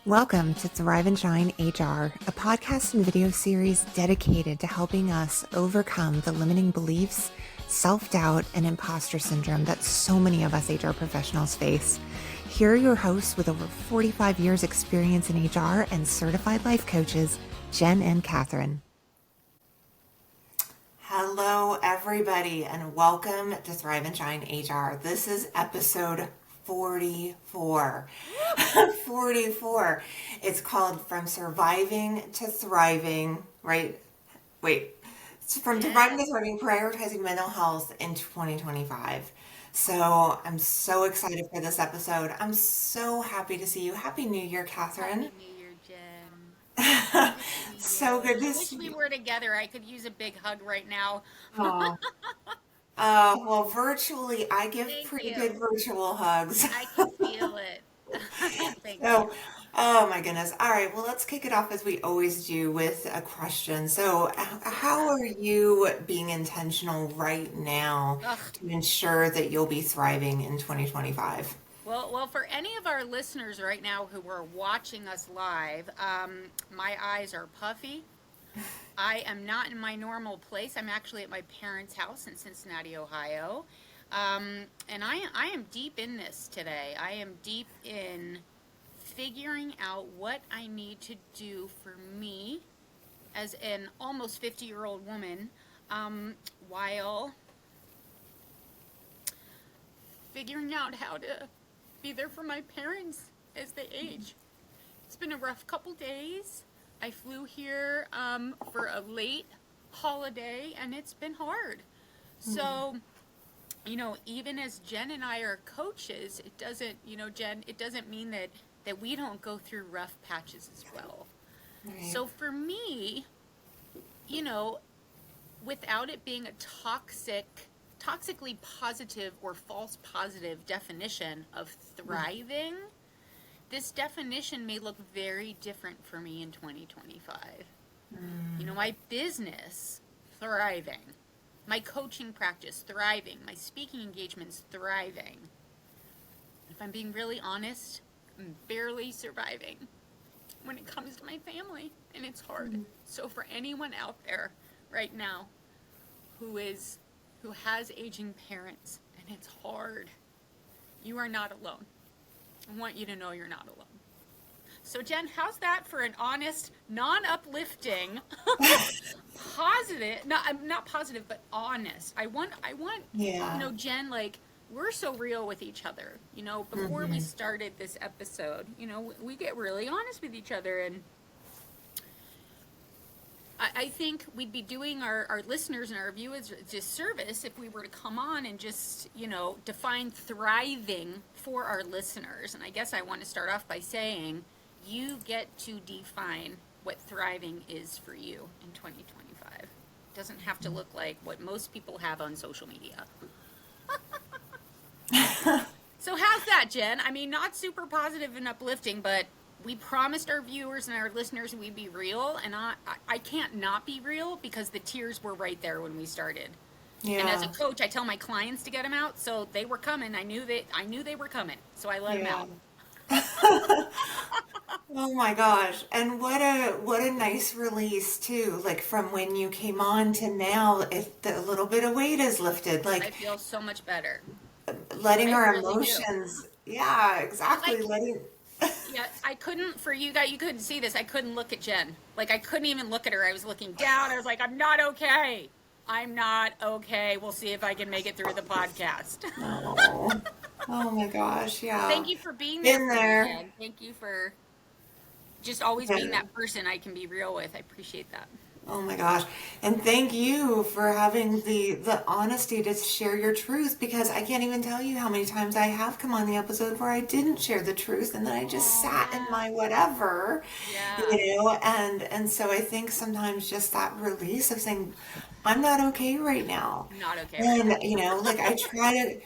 Welcome to Thrive and Shine HR, a podcast and video series dedicated to helping us overcome the limiting beliefs, self-doubt, and imposter syndrome that so many of us HR professionals face. Here are your hosts with over 45 years experience in HR and certified life coaches, Jen and Katherine. Hello, everybody, and welcome to Thrive and Shine HR. This is episode 44. 44. It's called From Surviving to Thriving, right? Wait. It's From Surviving to Thriving, Prioritizing Mental Health in 2025. So I'm so excited for this episode. I'm so happy to see you. Happy New Year, Katherine. Happy New Year, Jen. So good to I wish see we you. were together. I could use a big hug right now. Oh. Well, virtually, I give Thank pretty good you. virtual hugs. I can feel it. Thank you. So, oh my goodness. All right, well, let's kick it off as we always do with a question. So, how are you being intentional right now Ugh. to ensure that you'll be thriving in 2025? Well, for any of our listeners right now who are watching us live, my eyes are puffy. I am not in my normal place. I'm actually at my parents' house in Cincinnati, Ohio. And I am deep in this today. I am deep in figuring out what I need to do for me as an almost 50-year-old woman, while figuring out how to be there for my parents as they age. It's been a rough couple days. I flew here for a late holiday, and it's been hard. So, even as Jen and I are coaches, it doesn't, Jen, it doesn't mean that we don't go through rough patches as well. Right. So for me, without it being a toxically positive or false positive definition of thriving, this definition may look very different for me in 2025. My business, thriving. My coaching practice, thriving. My speaking engagements, thriving. If I'm being really honest, I'm barely surviving when it comes to my family, and it's hard. So for anyone out there right now who has aging parents and it's hard, you are not alone. I want you to know you're not alone. So Jen, how's that for an honest, non-uplifting, positive, not positive, but honest. I want, Yeah. Jen, like, we're so real with each other. Before we started this episode, we get really honest with each other, and I think we'd be doing our listeners and our viewers a disservice if we were to come on and just, define thriving for our listeners. And I guess I want to start off by saying you get to define what thriving is for you in 2025. It doesn't have to look like what most people have on social media. So how's that, Jen? I mean, not super positive and uplifting, but we promised our viewers and our listeners we'd be real, and I can't not be real because the tears were right there when we started. Yeah. And as a coach, I tell my clients to get them out, so they were coming. I knew they were coming, so I let them out. Oh my gosh. And what a nice release too. Like from when you came on to now, a little bit of weight is lifted. I Like feel so much better. letting I our really do. emotions. Yeah, exactly. Like, Letting. yeah, I couldn't, for you guys, you couldn't see this. I couldn't look at Jen. Like, I couldn't even look at her. I was looking down. I was like, I'm not okay. I'm not okay. We'll see if I can make it through the podcast. Oh, oh my gosh. Yeah. Thank you for being there Been for me, there. Jen. Thank you for just always being Yeah. that person I can be real with. I appreciate that. Oh my gosh. And thank you for having the honesty to share your truth, because I can't even tell you how many times I have come on the episode where I didn't share the truth and then I just Oh, sat in yeah. my whatever, Yeah. and so I think sometimes just that release of saying I'm not okay right now. I'm not okay right And now. like I try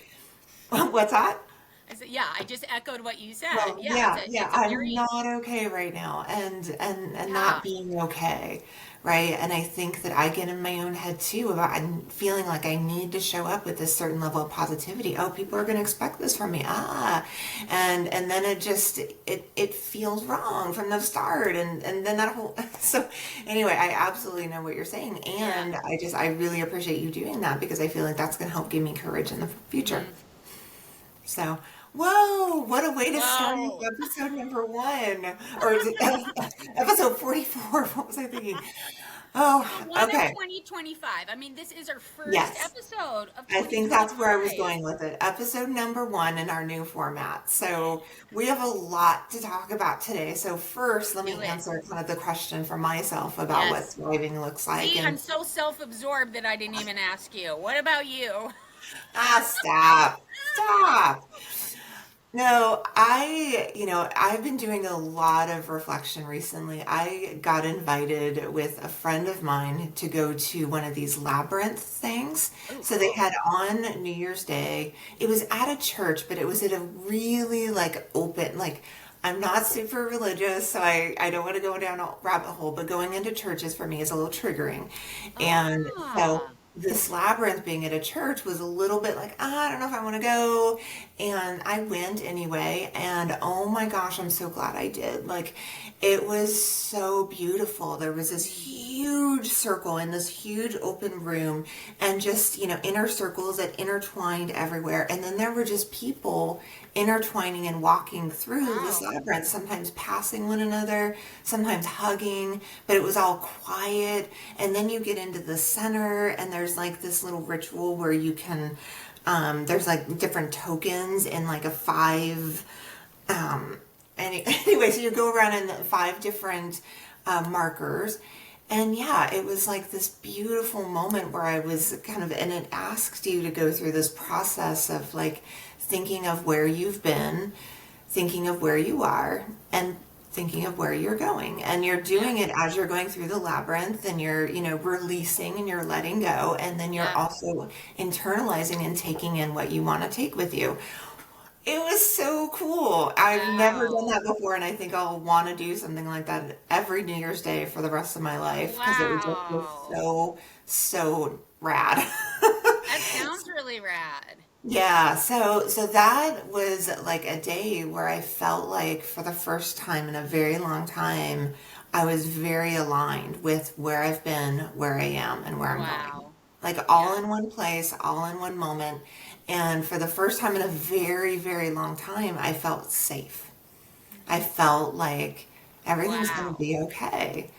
to what's that? I said, yeah, I just echoed what you said. Well, Yeah, yeah, yeah, it's a I'm very, not okay right now, and yeah. not being okay, right? And I think that I get in my own head too about I'm feeling like I need to show up with this certain level of positivity. Oh, people are going to expect this from me. And then it feels wrong from the start, and then that whole so anyway, I absolutely know what you're saying, Yeah. and I really appreciate you doing that because I feel like that's going to help give me courage in the future. Hmm. So, whoa, what a way to start Whoa. episode number one. Or is it episode 44? What was I thinking? Oh, Episode one of okay. 2025. I mean, this is our first Yes. episode of I think that's where I was 2025. going with it. Episode number one in our new format. So we have a lot to talk about today. So first, let Do me it. answer kind of the question for myself about what Yes. thriving looks like. See, I'm And so self-absorbed that I didn't even ask you. What about you? stop, stop. No, I've been doing a lot of reflection recently. I got invited with a friend of mine to go to one of these labyrinth things. Oh, So they cool. had on New Year's Day. It was at a church, but it was at a really like open, like I'm not super religious, so I don't want to go down a rabbit hole, but going into churches for me is a little triggering. And so Ah. this labyrinth being at a church was a little bit like, I don't know if I want to go. And I went anyway. And oh my gosh, I'm so glad I did. Like, it was so beautiful. There was this huge circle in this huge open room, and just, inner circles that intertwined everywhere. And then there were just people intertwining and walking through this Wow. labyrinth, sometimes passing one another, sometimes hugging, but it was all quiet. And then you get into the center, and there's like this little ritual where you can, there's like different tokens in like a five, um, anyway, so you go around in the five different markers. And yeah, it was like this beautiful moment where I was kind of, and it asked you to go through this process of like thinking of where you've been, thinking of where you are, and thinking of where you're going. And you're Yeah. doing it as you're going through the labyrinth, and you're, releasing and you're letting go. And then you're Yeah. also internalizing and taking in what you want to take with you. It was so cool. I've never done Wow. that before, and I think I'll want to do something like that every New Year's Day for the rest of my life because it was just Wow. so rad. That sounds really rad. Yeah, so that was like a day where I felt like for the first time in a very long time, I was very aligned with where I've been, where I am, and where I'm going. Wow. Like Yeah. all in one place, all in one moment. And for the first time in a very, very long time, I felt safe. I felt like everything's going to Wow. be okay.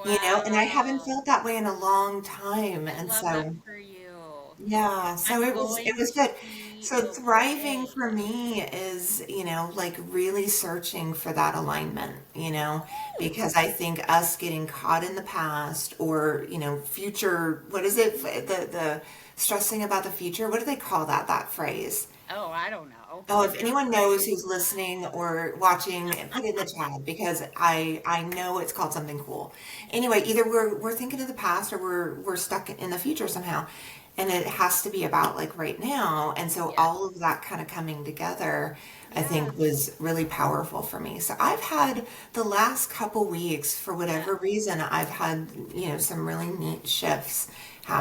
And I haven't Wow. felt that way in a long time. I And love that so for you. yeah, so I'm it going was to good. be So thriving okay. for me is, like really searching for that alignment, Ooh. because I think us getting caught in the past or, future, what is it? The stressing about the future. What do they call that phrase? Oh, I don't know. Oh, if Is it a anyone knows phrase? who's listening or watching, put it in the chat because I know it's called something cool. Anyway, either we're thinking of the past or we're stuck in the future somehow, and it has to be about like right now. And so Yeah. all of that kind of coming together, I Yeah. think, was really powerful for me. So I've had the last couple weeks, for Yeah. whatever reason, I've had some really neat shifts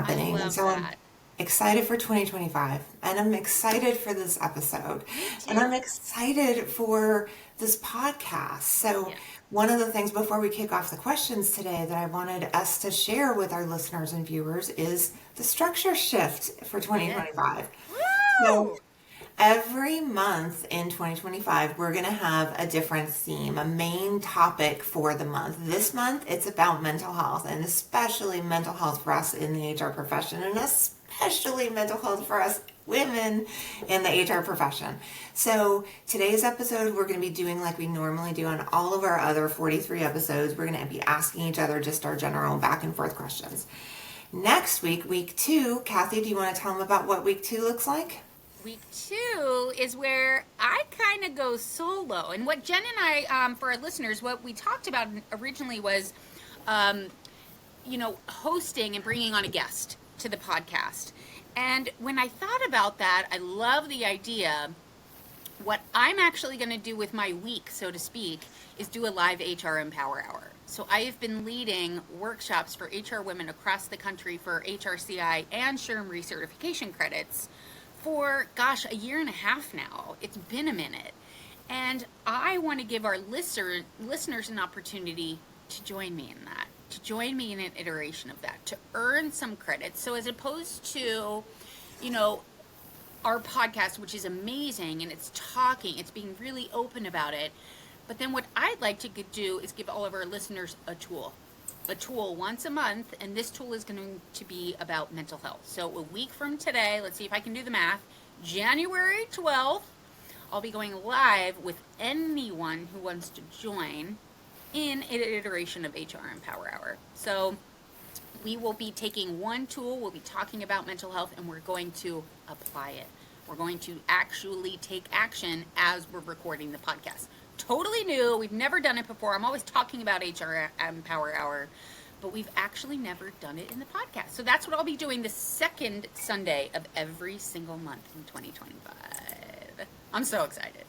I happening, and love so I'm that. excited for 2025, and I'm excited for this episode, Me and I'm too. excited for this podcast. So Yeah. one of the things before we kick off the questions today that I wanted us to share with our listeners and viewers is the structure shift for Yes. 2025. So Woo! every month in 2025, we're going to have a different theme, a main topic for the month. This month, it's about mental health, and especially mental health for us in the HR profession, and especially mental health for us women in the HR profession. So today's episode, we're going to be doing like we normally do on all of our other 43 episodes. We're going to be asking each other just our general back and forth questions. Next week, week two, Kathy, do you want to tell them about what week two looks like? Week two is where I kind of go solo. And what Jen and I, for our listeners, what we talked about originally was, um, hosting and bringing on a guest to the podcast. And when I thought about that, I love the idea What I'm actually going to do with my week, so to speak, is do a live HR Empower Hour. So I have been leading workshops for HR women across the country for HRCI and SHRM recertification credits for, gosh, a year and a half now. It's been a minute. And I want to give our listeners an opportunity to join me in that, to join me in an iteration of that, to earn some credits. So as opposed to, you know, our podcast, which is amazing, and it's being really open about it. But then what I'd like to do is give all of our listeners a tool once a month, and this tool is going to be about mental health. So a week from today, let's see if I can do the math, January 12th, I'll be going live with anyone who wants to join in an iteration of HR Empower Hour. So we will be taking one tool, we'll be talking about mental health, and we're going to apply it. We're going to actually take action as we're recording the podcast. Totally new, we've never done it before. I'm always talking about HR Empower Hour, but we've actually never done it in the podcast. So that's what I'll be doing the second Sunday of every single month in 2025. I'm so excited.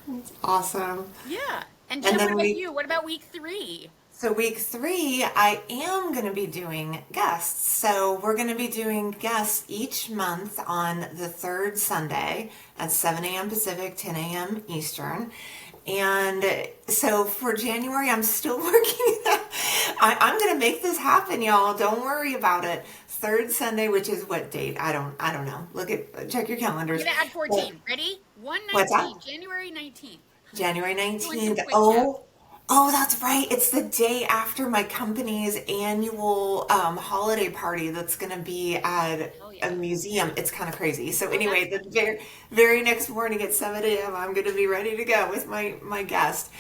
That's awesome. Yeah. And Jen, what about you? What about week 3? So week 3, I am going to be doing guests. So we're going to be doing guests each month on the third Sunday at 7 a.m. Pacific, 10 a.m. Eastern. And so for January, I'm still working. I'm going to make this happen, y'all. Don't worry about it. Third Sunday, which is what date? I don't know. Check your calendars. You're going to add 14. Ready? What's that? January 19th. January 19th. Oh, that's right. It's the day after my company's annual holiday party that's going to be at a museum. It's kind of crazy. So anyway, the very next morning at 7 a.m., I'm going to be ready to go with my guest.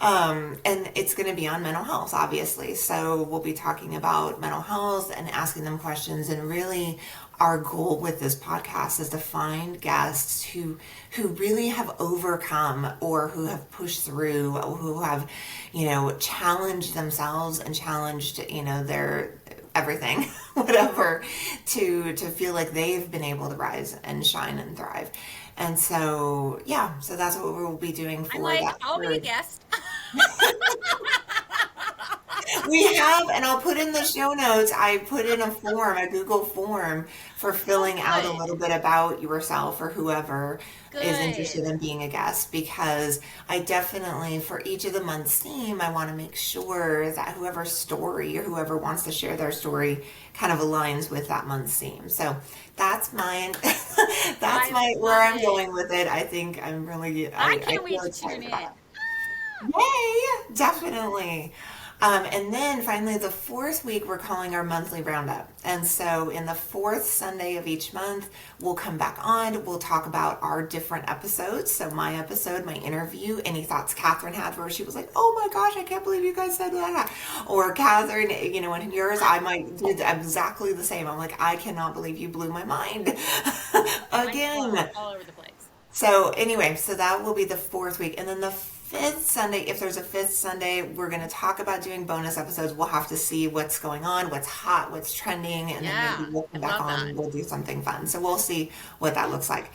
And it's going to be on mental health, obviously. So we'll be talking about mental health and asking them questions. And really, our goal with this podcast is to find guests who really have overcome or who have pushed through or who have, challenged themselves and challenged, their everything, whatever, to feel like they've been able to rise and shine and thrive. And so, so that's what we'll be doing for that. I'll be a guest. We have, and I'll put in the show notes, I put in a Google form for filling out a little bit about yourself or whoever is interested in being a guest, because I definitely, for each of the month's theme, I want to make sure that whoever's story or whoever wants to share their story kind of aligns with that month's theme. So that's mine. That's where I'm going with it. I think I'm really, I can't wait to tune in. Yay, definitely. And then finally, the fourth week, we're calling our monthly roundup. And so in the fourth Sunday of each month, we'll come back on. We'll talk about our different episodes. So my episode, my interview, any thoughts Katherine had where she was like, oh my gosh, I can't believe you guys said that. Or Katherine, in yours, I might do exactly the same. I'm like, I cannot believe you blew my mind again. All over the place. So anyway, so that will be the fourth week. And then the fifth Sunday, if there's a fifth Sunday, we're going to talk about doing bonus episodes. We'll have to see what's going on, what's hot, what's trending, and then maybe we'll come back on and we'll do something fun. So we'll see what that looks like.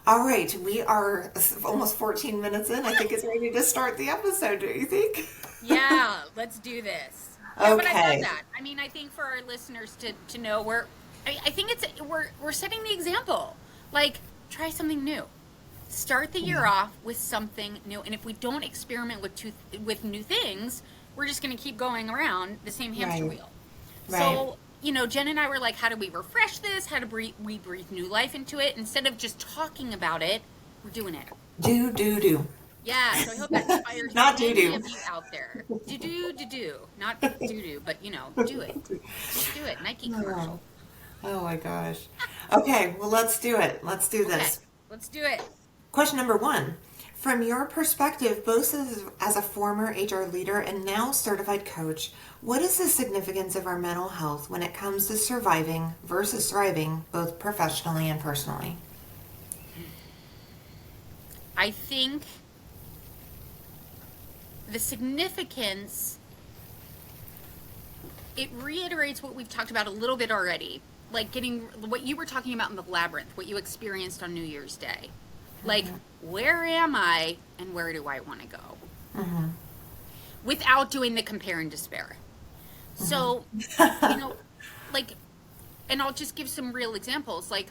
All right, we are almost 14 minutes in. I think it's ready to start the episode, do you think? Yeah, let's do this. Okay. Yeah, but I love that. I mean, I think for our listeners to know, I think we're setting the example. Like, try something new. Start the year off with something new, and if we don't experiment with new things, we're just going to keep going around the same hamster wheel. Right. So, Jen and I were like, how do we refresh this? How do we breathe new life into it? Instead of just talking about it, we're doing it. Do. Yeah, so I hope that inspires not many of you out there. Do. Not do, but, do it. Just do it. Nike commercial. Oh my gosh. Okay, well, let's do it. Let's do this. Okay, let's do it. Question number 1. From your perspective, both as a former HR leader and now certified coach, what is the significance of our mental health when it comes to surviving versus thriving, both professionally and personally? I think the significance, it reiterates what we've talked about a little bit already, like getting what you were talking about in the labyrinth, what you experienced on New Year's Day. Like, where am I and where do I want to go? Mm-hmm. Without doing the compare and despair. So, you know, like, and I'll just give some real examples. Like,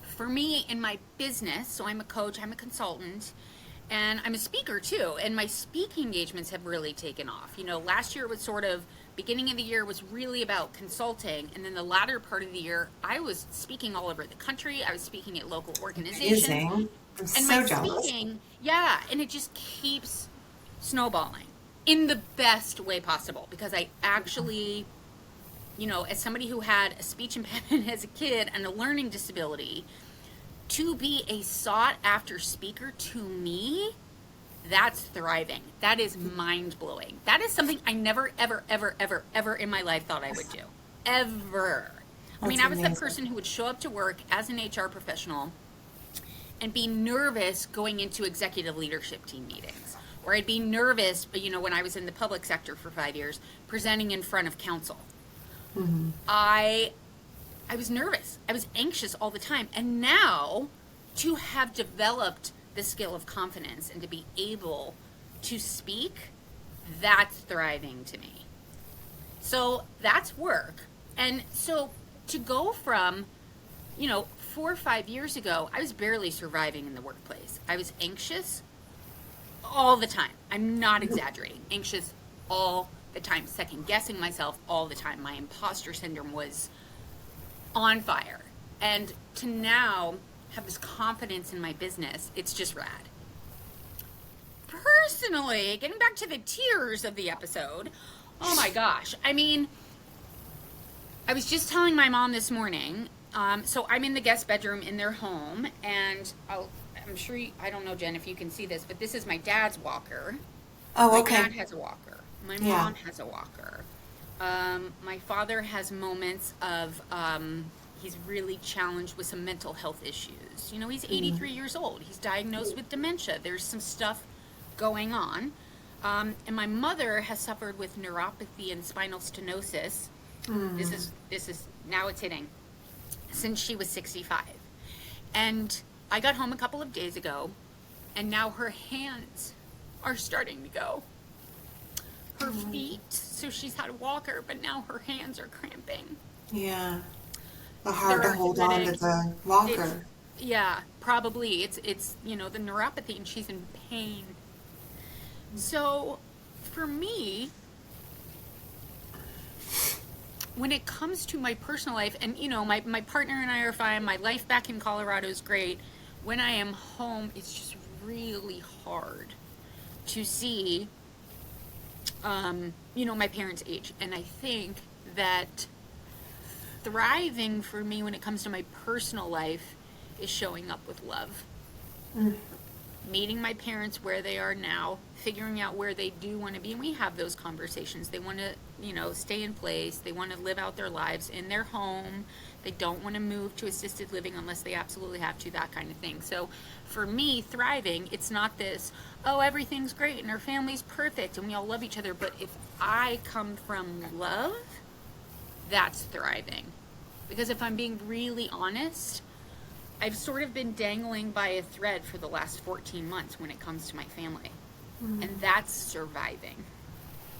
for me in my business, so I'm a coach, I'm a consultant, and I'm a speaker too. And my speaking engagements have really taken off. Last year was sort of, beginning of the year was really about consulting. And then the latter part of the year, I was speaking all over the country. I was speaking at local organizations. Amazing. I'm And my so jealous. speaking, yeah, and it just keeps snowballing in the best way possible because I actually, as somebody who had a speech impediment as a kid and a learning disability, to be a sought after speaker to me, that's thriving. That is mind blowing. That is something I never, ever, ever, ever, ever in my life thought I would do. Ever. I mean, That's I was that amazing. person who would show up to work as an HR professional and be nervous going into executive leadership team meetings. Or I'd be nervous, when I was in the public sector for 5 years, presenting in front of council. Mm-hmm. I was nervous. I was anxious all the time. And now to have developed the skill of confidence and to be able to speak, that's thriving to me. So that's work. And so to go from, 4 or 5 years ago, I was barely surviving in the workplace. I was anxious all the time. I'm not exaggerating. Anxious all the time, second guessing myself all the time. My imposter syndrome was on fire. And to now have this confidence in my business, it's just rad. Personally, getting back to the tears of the episode, oh my gosh. I mean, I was just telling my mom this morning, so I'm in the guest bedroom in their home, and I'm sure, I don't know, Jen, if you can see this, but this is my dad's walker. Oh, My okay. dad has a walker. My Yeah. mom has a walker. My father has moments of, he's really challenged with some mental health issues. He's 83 years old. He's diagnosed with dementia. There's some stuff going on. And my mother has suffered with neuropathy and spinal stenosis. This is now it's hitting, since she was 65. And I got home a couple of days ago, and now her hands are starting to go. Her feet, so she's had a walker, but now her hands are cramping. Yeah. But hard There to are hold on to headaches. the walker. Yeah, probably. It's the neuropathy, and she's in pain. So, for me, when it comes to my personal life, and my partner and I are fine, my life back in Colorado is great. When I am home, it's just really hard to see, my parents' age. And I think that thriving for me when it comes to my personal life is showing up with love. Meeting my parents where they are now, figuring out where they do want to be, and we have those conversations. They want to, stay in place. They want to live out their lives in their home. They don't want to move to assisted living unless they absolutely have to, that kind of thing. So for me, thriving, it's not this, oh, everything's great and our family's perfect and we all love each other. But if I come from love, that's thriving. Because if I'm being really honest, I've sort of been dangling by a thread for the last 14 months when it comes to my family. And that's surviving.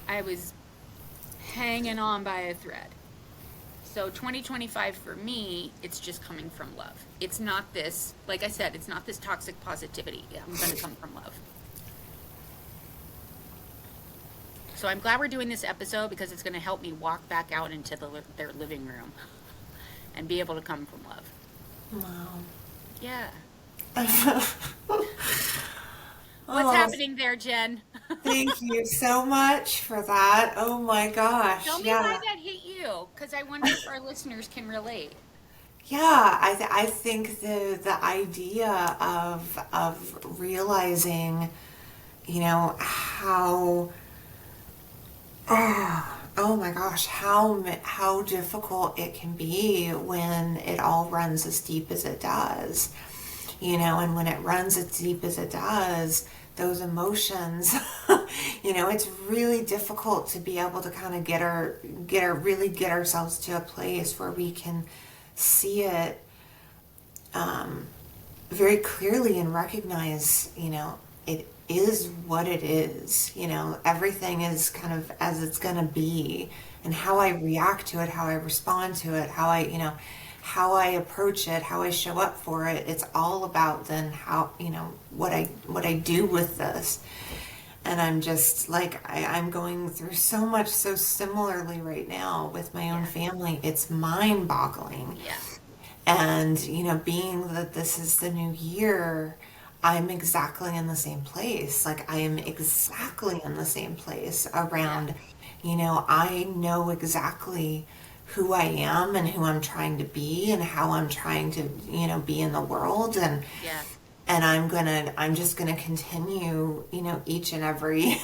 I was hanging on by a thread. So 2025 for me, it's just coming from love. It's not this, like I said, it's not this toxic positivity. I'm going to come from love. So I'm glad we're doing this episode because it's going to help me walk back out into their living room and be able to come from love. Wow. Yeah. Oh, What's happening there, Jen? thank you so much for that. Oh my gosh. Tell me why that hit you, because I wonder if our listeners can relate. Yeah, I think the idea of realizing, how oh my gosh, how difficult it can be when it all runs as deep as it does. And when it runs as deep as it does, those emotions, it's really difficult to be able to kind of really get ourselves to a place where we can see it very clearly and recognize, it is what it is. Everything is kind of as it's going to be, and how I react to it, how I respond to it, how I approach it, how I show up for it. It's all about then how, what I do with this. And I'm just like, I'm going through so much so similarly right now with my own Yeah. family. It's mind boggling. Yeah. And, being that this is the new year, I'm exactly in the same place. Like, I am exactly in the same place Yeah. around, I know exactly who I am and who I'm trying to be and how I'm trying to, be in the world. Yeah. And I'm just gonna continue, each and every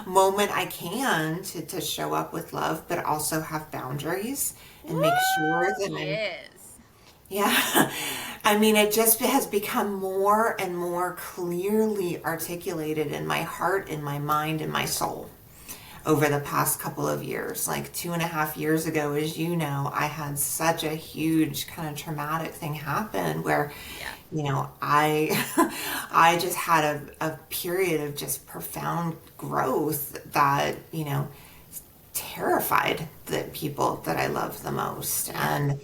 moment I can to show up with love, but also have boundaries and make sure Woo! that I'm, Yes. yeah. I mean, it just has become more and more clearly articulated in my heart, in my mind, in my soul over the past couple of years. Like 2.5 years ago, as you know, I had such a huge kind of traumatic thing happen where, Yeah. I I just had a period of just profound growth that, terrified the people that I love the most. Yeah. And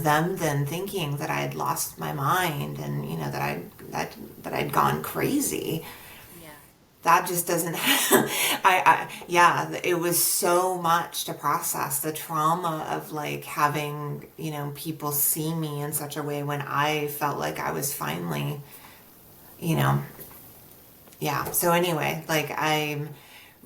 them then thinking that I had lost my mind and, that I'd gone crazy. Yeah. That just doesn't, yeah, it was so much to process the trauma of like having, people see me in such a way when I felt like I was finally, you know, yeah. So anyway, like I'm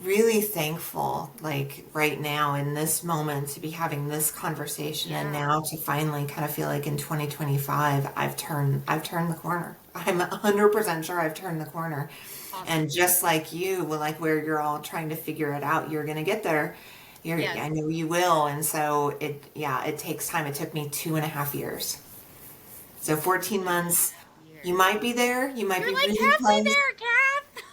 really thankful, like right now in this moment to be having this conversation and Yeah. now to finally kind of feel like in 2025 I've turned the corner. I'm 100% sure I've turned the corner. Awesome. And just like you, well, like where you're all trying to figure it out, you're gonna get there. Yes. I know you will. And so yeah, it takes time. It took me 2.5 years. So 14 months. You Years. might be there. You might You're be like really halfway close. there, Kath.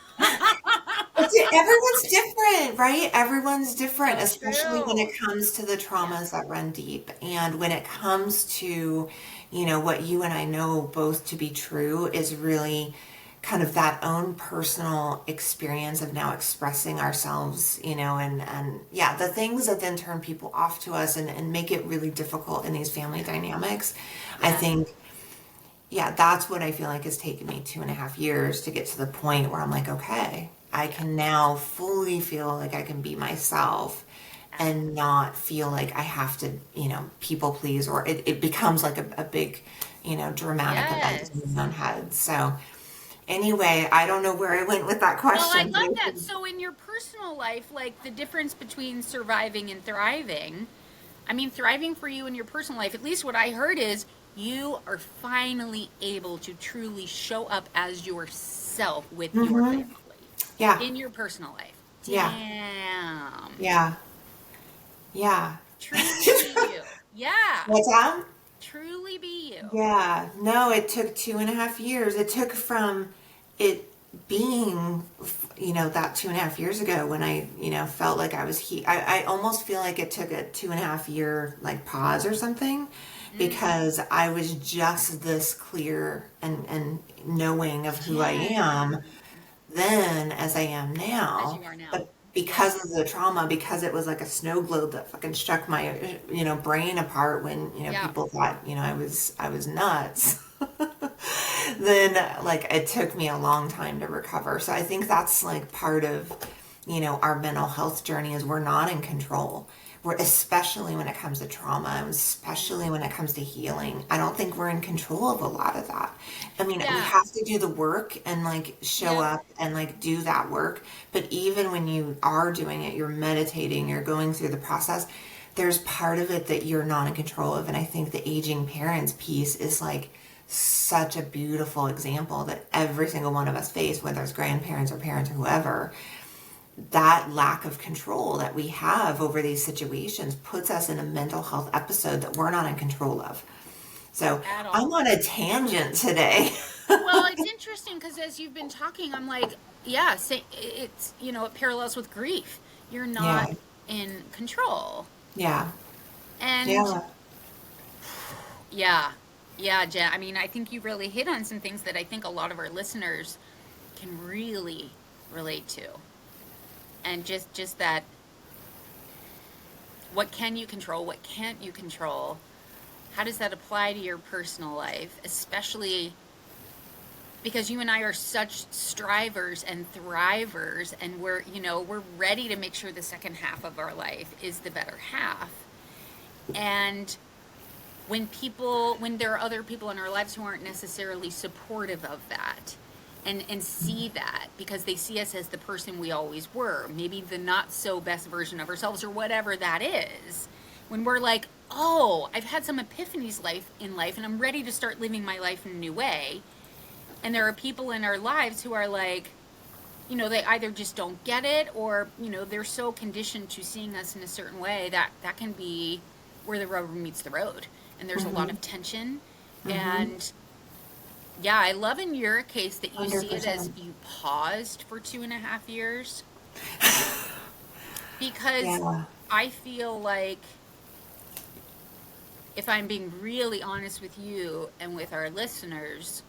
Everyone's different, right? Everyone's different, So especially when true. it comes to the Yeah. traumas that run deep. And when it comes to, what you and I know both to be true is really kind of that own personal experience of now expressing ourselves, and yeah, the things that then turn people off to us and make it really difficult in these family dynamics. I Yeah. think, yeah, that's what I feel like has taken me 2.5 years to get to the point where I'm like, okay, I Yeah. can now fully feel like I can be myself and Absolutely. not feel like I have to, people please, or it becomes like a big, dramatic event in Yes. my own head. So anyway, I don't know where I went with that Well, I question, but love that. So, in your personal life, like the difference between surviving and thriving, I mean, thriving for you in your personal life, at least what I heard is you are finally able to truly show up as yourself with your mm-hmm. family Yeah, in your personal life. yeah, Damn. yeah, yeah. Truly be you. Yeah. What's that? Truly be you. Yeah, no, it took 2.5 years. It took from it being, that 2.5 years ago when I, felt like I was I almost feel like it took a 2.5 year like pause or something Mm. because I was just this clear and knowing of who I Yeah. am then as I am As now. you are now. But Yeah. because of the trauma, because it was like a snow globe that fucking struck my, brain apart when, Yeah. people thought, I was nuts. Then like it took me a long time to recover. So I think that's like part of, our mental health journey is we're not in control. We're especially when it comes to trauma, and especially when it comes to healing. I don't think we're in control of a lot of that. I mean, we Yeah. have to do the work and like show Yep. up and like do that work. But even when you are doing it, you're meditating, you're going through the process, there's part of it that you're not in control of. And I think the aging parents piece is like such a beautiful example that every single one of us face, whether it's grandparents or parents or whoever, that lack of control that we have over these situations puts us in a mental health episode that we're not in control of. So At I'm all. on a tangent today. Well, it's interesting because as you've been talking, I'm like, yeah, say, it's, it parallels with grief. You're not Yeah, in control. yeah, And yeah, yeah, Yeah, Jen. I mean, I think you really hit on some things that I think a lot of our listeners can really relate to. And just that, what can you control? What can't you control? How does that apply to your personal life, especially because you and I are such strivers and thrivers, and we're ready to make sure the second half of our life is the better half. And when there are other people in our lives who aren't necessarily supportive of that, and see that because they see us as the person we always were, maybe the not so best version of ourselves or whatever that is, when we're like, oh, I've had some epiphanies in life and I'm ready to start living my life in a new way, and there are people in our lives who are like, they either just don't get it, or they're so conditioned to seeing us in a certain way that can be where the rubber meets the road, and there's a lot Mm-hmm. of tension. Mm-hmm. And yeah, I love in your case that you see it as 100%. you paused for 2.5 years, because Yeah. I feel like, if I'm being really honest with you and with our listeners,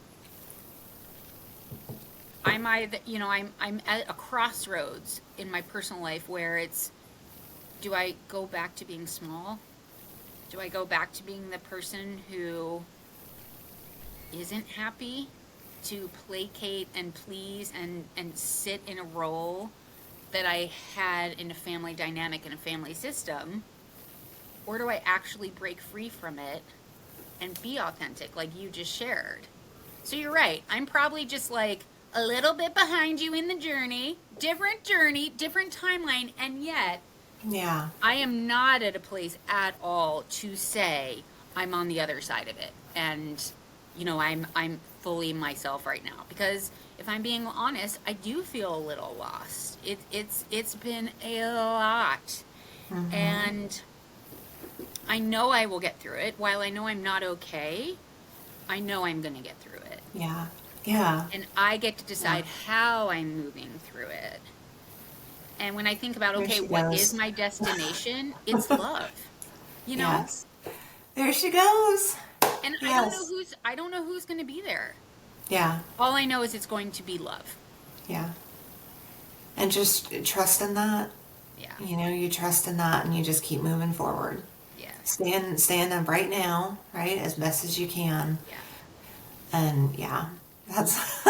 I'm either, I'm at a crossroads in my personal life where it's, do I go back to being small? Do I go back to being the person who isn't happy to placate and please and sit in a role that I had in a family dynamic and a family system? Or do I actually break free from it and be authentic like you just shared? So you're right. I'm probably just like a little bit behind you in the journey, different timeline, and yet Yeah. I am not at a place at all to say I'm on the other side of it, and I'm fully myself right now, because if I'm being honest, I do feel a little lost. It's been a lot, Mm-hmm. and I know I will get through it. While I know I'm not okay, I know I'm going to get through it, Yeah. Yeah. and I get to Yeah. decide how I'm moving through it. And when I think about, There okay, she what is goes. my destination? It's love, you know? Yes. There she goes. And Yes. I don't know who's going to be there. Yeah. All I know is it's going to be love. Yeah. And just trust in that. Yeah. You trust in that and you just keep moving forward. Yes. Stay in them right now, right? As best as you can. Yeah. And yeah, that's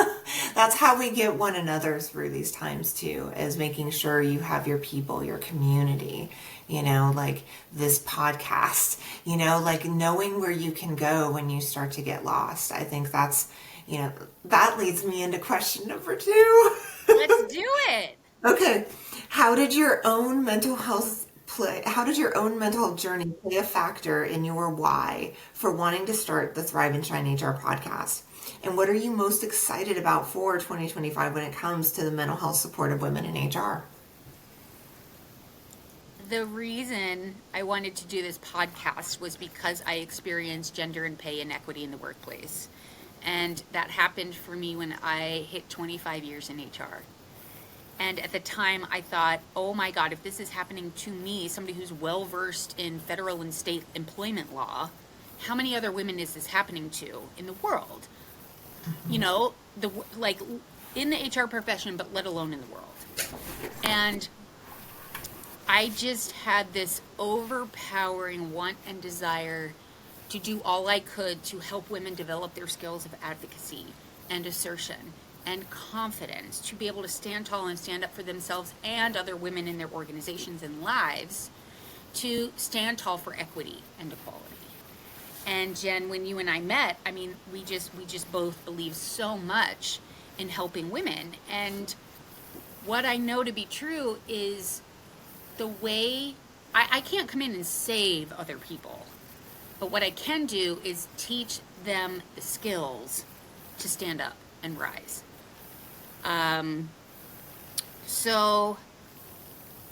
that's how we get one another through these times too, is making sure you have your people, your community, like this podcast, like knowing where you can go when you start to get lost. I think that leads me into question number two. Let's do it. Okay. How did your own mental health journey play a factor in your why for wanting to start the Thrive and Shine HR podcast? And what are you most excited about for 2025 when it comes to the mental health support of women in HR? The reason I wanted to do this podcast was because I experienced gender and pay inequity in the workplace. And that happened for me when I hit 25 years in HR. And at the time, I thought, oh my God, if this is happening to me, somebody who's well versed in federal and state employment law, how many other women is this happening to in the world? Like in the HR profession, but let alone in the world. And I just had this overpowering want and desire to do all I could to help women develop their skills of advocacy and assertion and confidence, to be able to stand tall and stand up for themselves and other women in their organizations and lives, to stand tall for equity and equality. And Jen, when you and I met, I mean, we just both believe so much in helping women. And what I know to be true is, the way I can't come in and save other people, but what I can do is teach them the skills to stand up and rise. So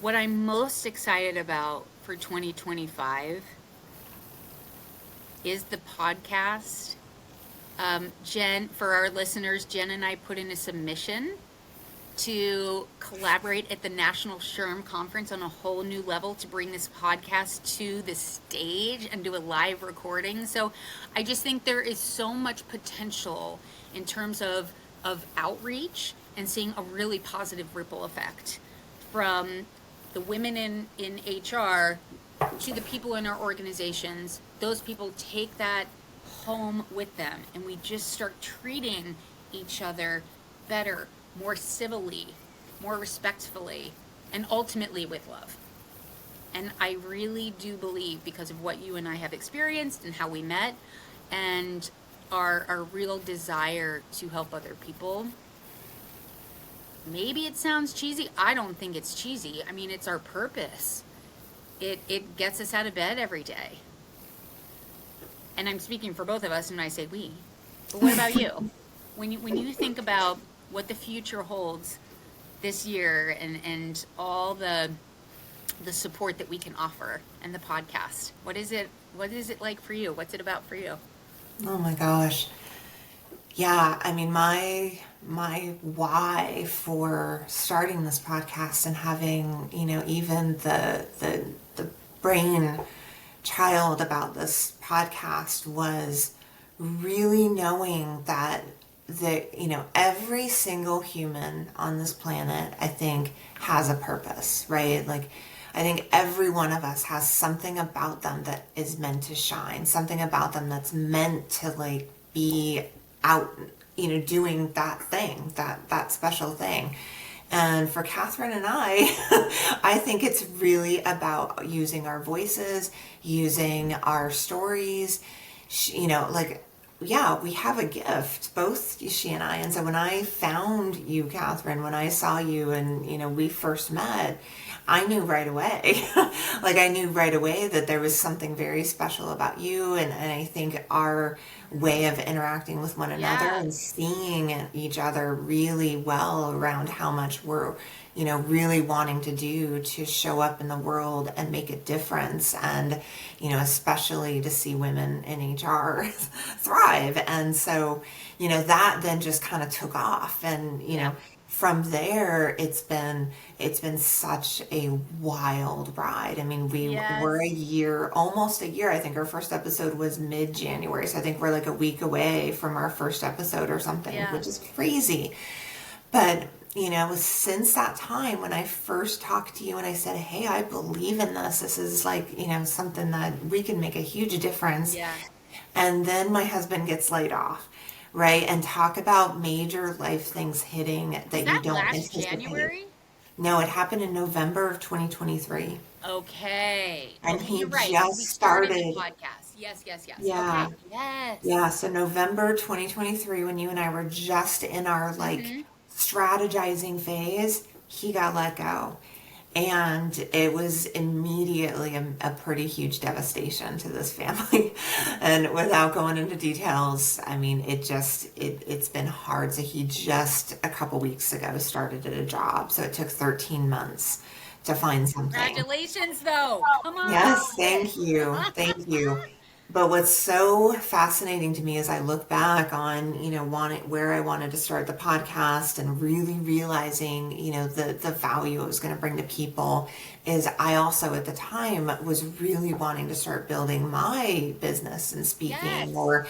what I'm most excited about for 2025 is the podcast. Jen, for our listeners, Jen and I put in a submission to collaborate at the National SHRM Conference on a whole new level to bring this podcast to the stage and do a live recording. So I just think there is so much potential in terms of outreach and seeing a really positive ripple effect from the women in HR to the people in our organizations. Those people take that home with them, and we just start treating each other better, more civilly, more respectfully, and ultimately with love. And I really do believe, because of what you and I have experienced and how we met, and our real desire to help other people. Maybe it sounds cheesy. I don't think it's cheesy. I mean, it's our purpose. It gets us out of bed every day. And I'm speaking for both of us when I say we. But what about you? When you think about what the future holds this year, and all the support that we can offer, and the podcast, what is it like for you? What's it about for you? Oh my gosh. Yeah, I mean, my why for starting this podcast and having, even the brain child about this podcast was really knowing that every single human on this planet, I think, has a purpose, right? Like, I think every one of us has something about them that is meant to shine, something about them that's meant to, like, be out, doing that thing, that special thing. And for Katherine and I, I think it's really about using our voices, using our stories, like, yeah, we have a gift, both she and I. And so when I found you, Katherine, when I saw you and, we first met, I knew right away, like I knew right away that there was something very special about you. And I think our way of interacting with one another and seeing each other really well around how much we're, really wanting to do to show up in the world and make a difference. And, especially to see women in HR thrive. And so, that then just kind of took off. And, from there, it's been such a wild ride. I mean, we're a year, almost a year. I think our first episode was mid-January, so I think we're like a week away from our first episode or something, which is crazy. But since that time when I first talked to you and I said, hey, I believe in this. This is like, something that we can make a huge difference. Yeah. And then my husband gets laid off. Right, and talk about major life things hitting that you don't anticipate. January? No, it happened in November of 2023. Okay. And okay, he you're right. just We started the started. podcast. Yes. Yeah. Okay. Yes. Yeah, so November 2023, when you and I were just in our strategizing phase, he got let go. And it was immediately a pretty huge devastation to this family. And without going into details, I mean, it's been hard. So he just a couple weeks ago started at a job. So it took 13 months to find something. Congratulations, though. Come on. Yes, thank you. Thank you. But what's so fascinating to me as I look back on, where I wanted to start the podcast and really realizing, the value it was going to bring to people, is I also at the time was really wanting to start building my business and speaking or,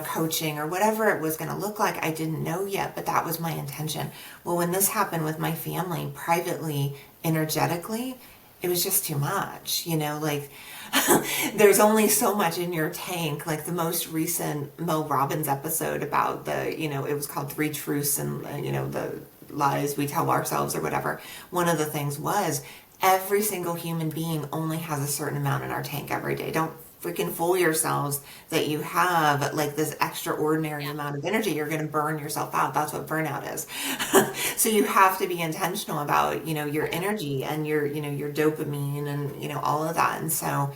coaching or whatever it was going to look like. I didn't know yet, but that was my intention. Well, when this happened with my family privately, energetically, it was just too much, like there's only so much in your tank. Like the most recent Mel Robbins episode about it was called Three Truths and, the lies we tell ourselves or whatever. One of the things was every single human being only has a certain amount in our tank every day. Don't freaking fool yourselves that you have like this extraordinary amount of energy. You're going to burn yourself out. That's what burnout is. So you have to be intentional about, your energy and your dopamine and, all of that. And so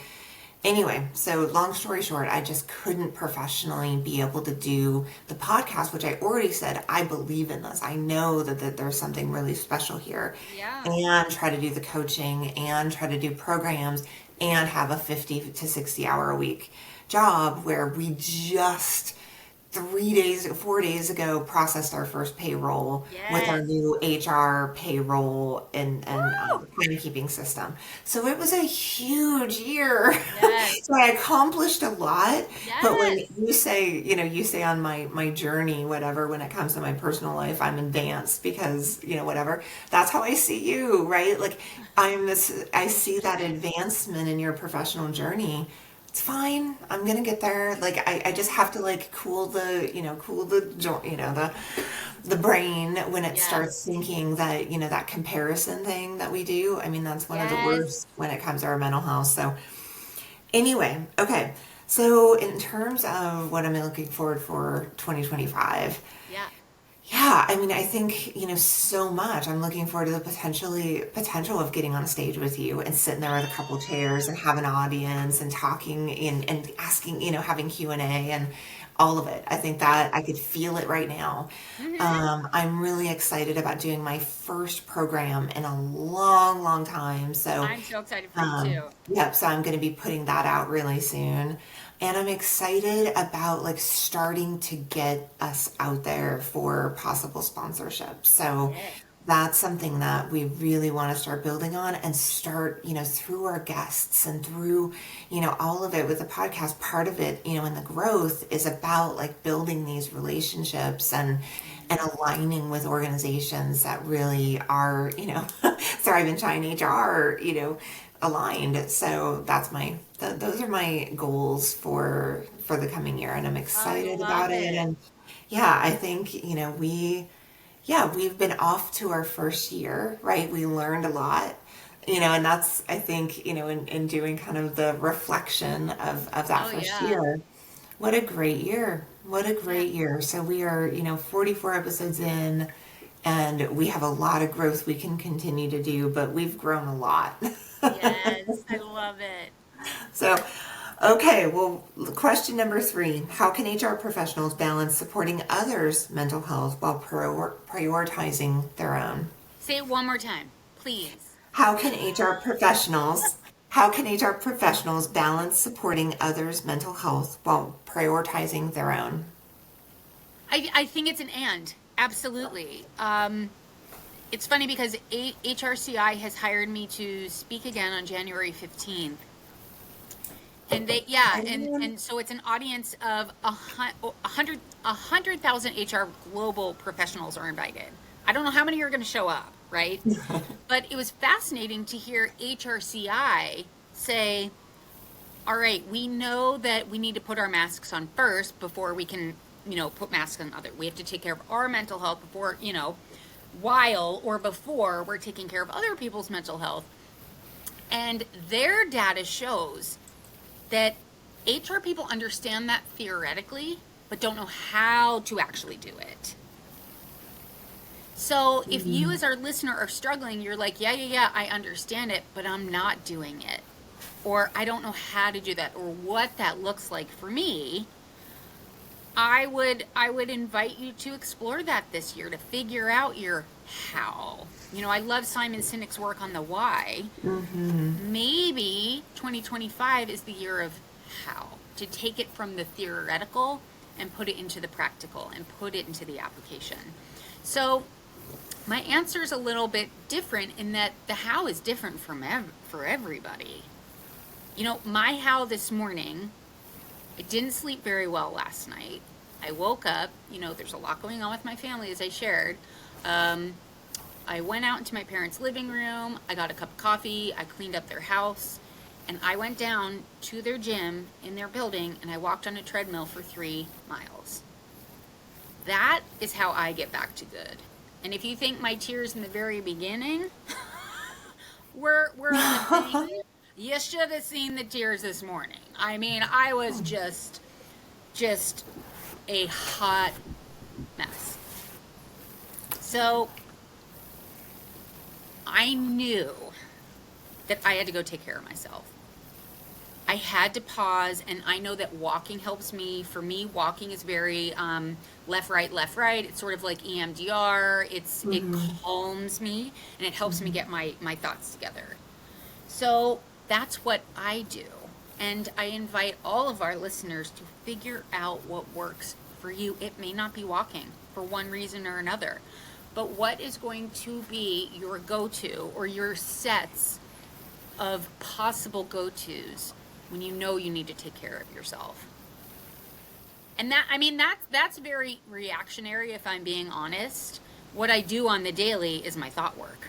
anyway, so long story short, I just couldn't professionally be able to do the podcast, which I already said, I believe in this. I know that there's something really special here. Yeah. And try to do the coaching and try to do programs and have a 50 to 60 hour a week job where we just 4 days ago, processed our first payroll with our Yes. new HR payroll and Woo! timekeeping system. So it was a huge year. Yes. So I accomplished a lot. But when Yes. you say, you say on my journey, whatever, when it comes to my personal life, I'm advanced because, whatever. That's how I see you, right? Like I see that advancement in your professional journey. It's fine. I'm gonna get there. Like I just have to like cool the the brain when it starts Yes. thinking that, that comparison thing that we do. I mean, that's one of the Yes. worst when it comes to our mental health. So anyway, okay. So in terms of what I'm looking forward for 2025, Yeah. yeah, I mean, I think, so much. I'm looking forward to the potential of getting on a stage with you and sitting there with a couple chairs and have an audience and talking and asking, having Q&A and all of it. I think that I could feel it right now. Mm-hmm. I'm really excited about doing my first program in a long, long time. So I'm so excited for you too. yep, so I'm going to be putting that out really soon. And I'm excited about like starting to get us out there for possible sponsorships. So Yeah. that's something that we really want to start building on and start, through our guests and through, all of it with the podcast. Part of it, and the growth is about like building these relationships and aligning with organizations that really are, Thrive and Shine HR, aligned. So that's those are my goals for the coming year, and I'm I excited love about it. it. And yeah, I think, we've been off to our first year, right? We learned a lot, and that's, I think, in doing kind of the reflection of that Oh first yeah. year. What a great year. What a Yeah. great year. So we are, 44 episodes in, and we have a lot of growth we can continue to do, but we've grown a lot. Yes. I love it. So, okay, well, question number 3. How can HR professionals balance supporting others' mental health while prioritizing their own? Say it one more time, please. How can HR professionals how can HR professionals balance supporting others' mental health while prioritizing their own? I think it's an and. Absolutely. It's funny because HRCI has hired me to speak again on January 15th. And and so it's an audience of 100,000 HR global professionals are invited. I don't know how many are going to show up, right? But it was fascinating to hear HRCI say, all right, we know that we need to put our masks on first before we can, put masks on other. We have to take care of our mental health before, while or before we're taking care of other people's mental health. And their data shows that HR people understand that theoretically, but don't know how to actually do it. So if you as our listener are struggling, you're like, yeah, I understand it, but I'm not doing it. Or I don't know how to do that or what that looks like for me. I would invite you to explore that this year to figure out your how. I love Simon Sinek's work on the why. Mm-hmm. Maybe 2025 is the year of how to take it from the theoretical and put it into the practical and put it into the application. So my answer is a little bit different in that the how is different for everybody. My how this morning, I didn't sleep very well last night. I woke up, there's a lot going on with my family, as I shared. I went out into my parents' living room. I got a cup of coffee. I cleaned up their house. And I went down to their gym in their building and I walked on a treadmill for 3 miles. That is how I get back to good. And if you think my tears in the very beginning were a thing, you should have seen the tears this morning. I mean, I was just a hot mess. So I knew that I had to go take care of myself. I had to pause, and I know that walking helps me. For me, walking is very left, right, left, right. It's sort of like EMDR. It calms me, and it helps me get my thoughts together. So that's what I do. And I invite all of our listeners to figure out what works For you, it may not be walking for one reason or another. But what is going to be your go to or your sets of possible go tos when you know you need to take care of yourself? And that, I mean, that's very reactionary if I'm being honest. What I do on the daily is my thought work.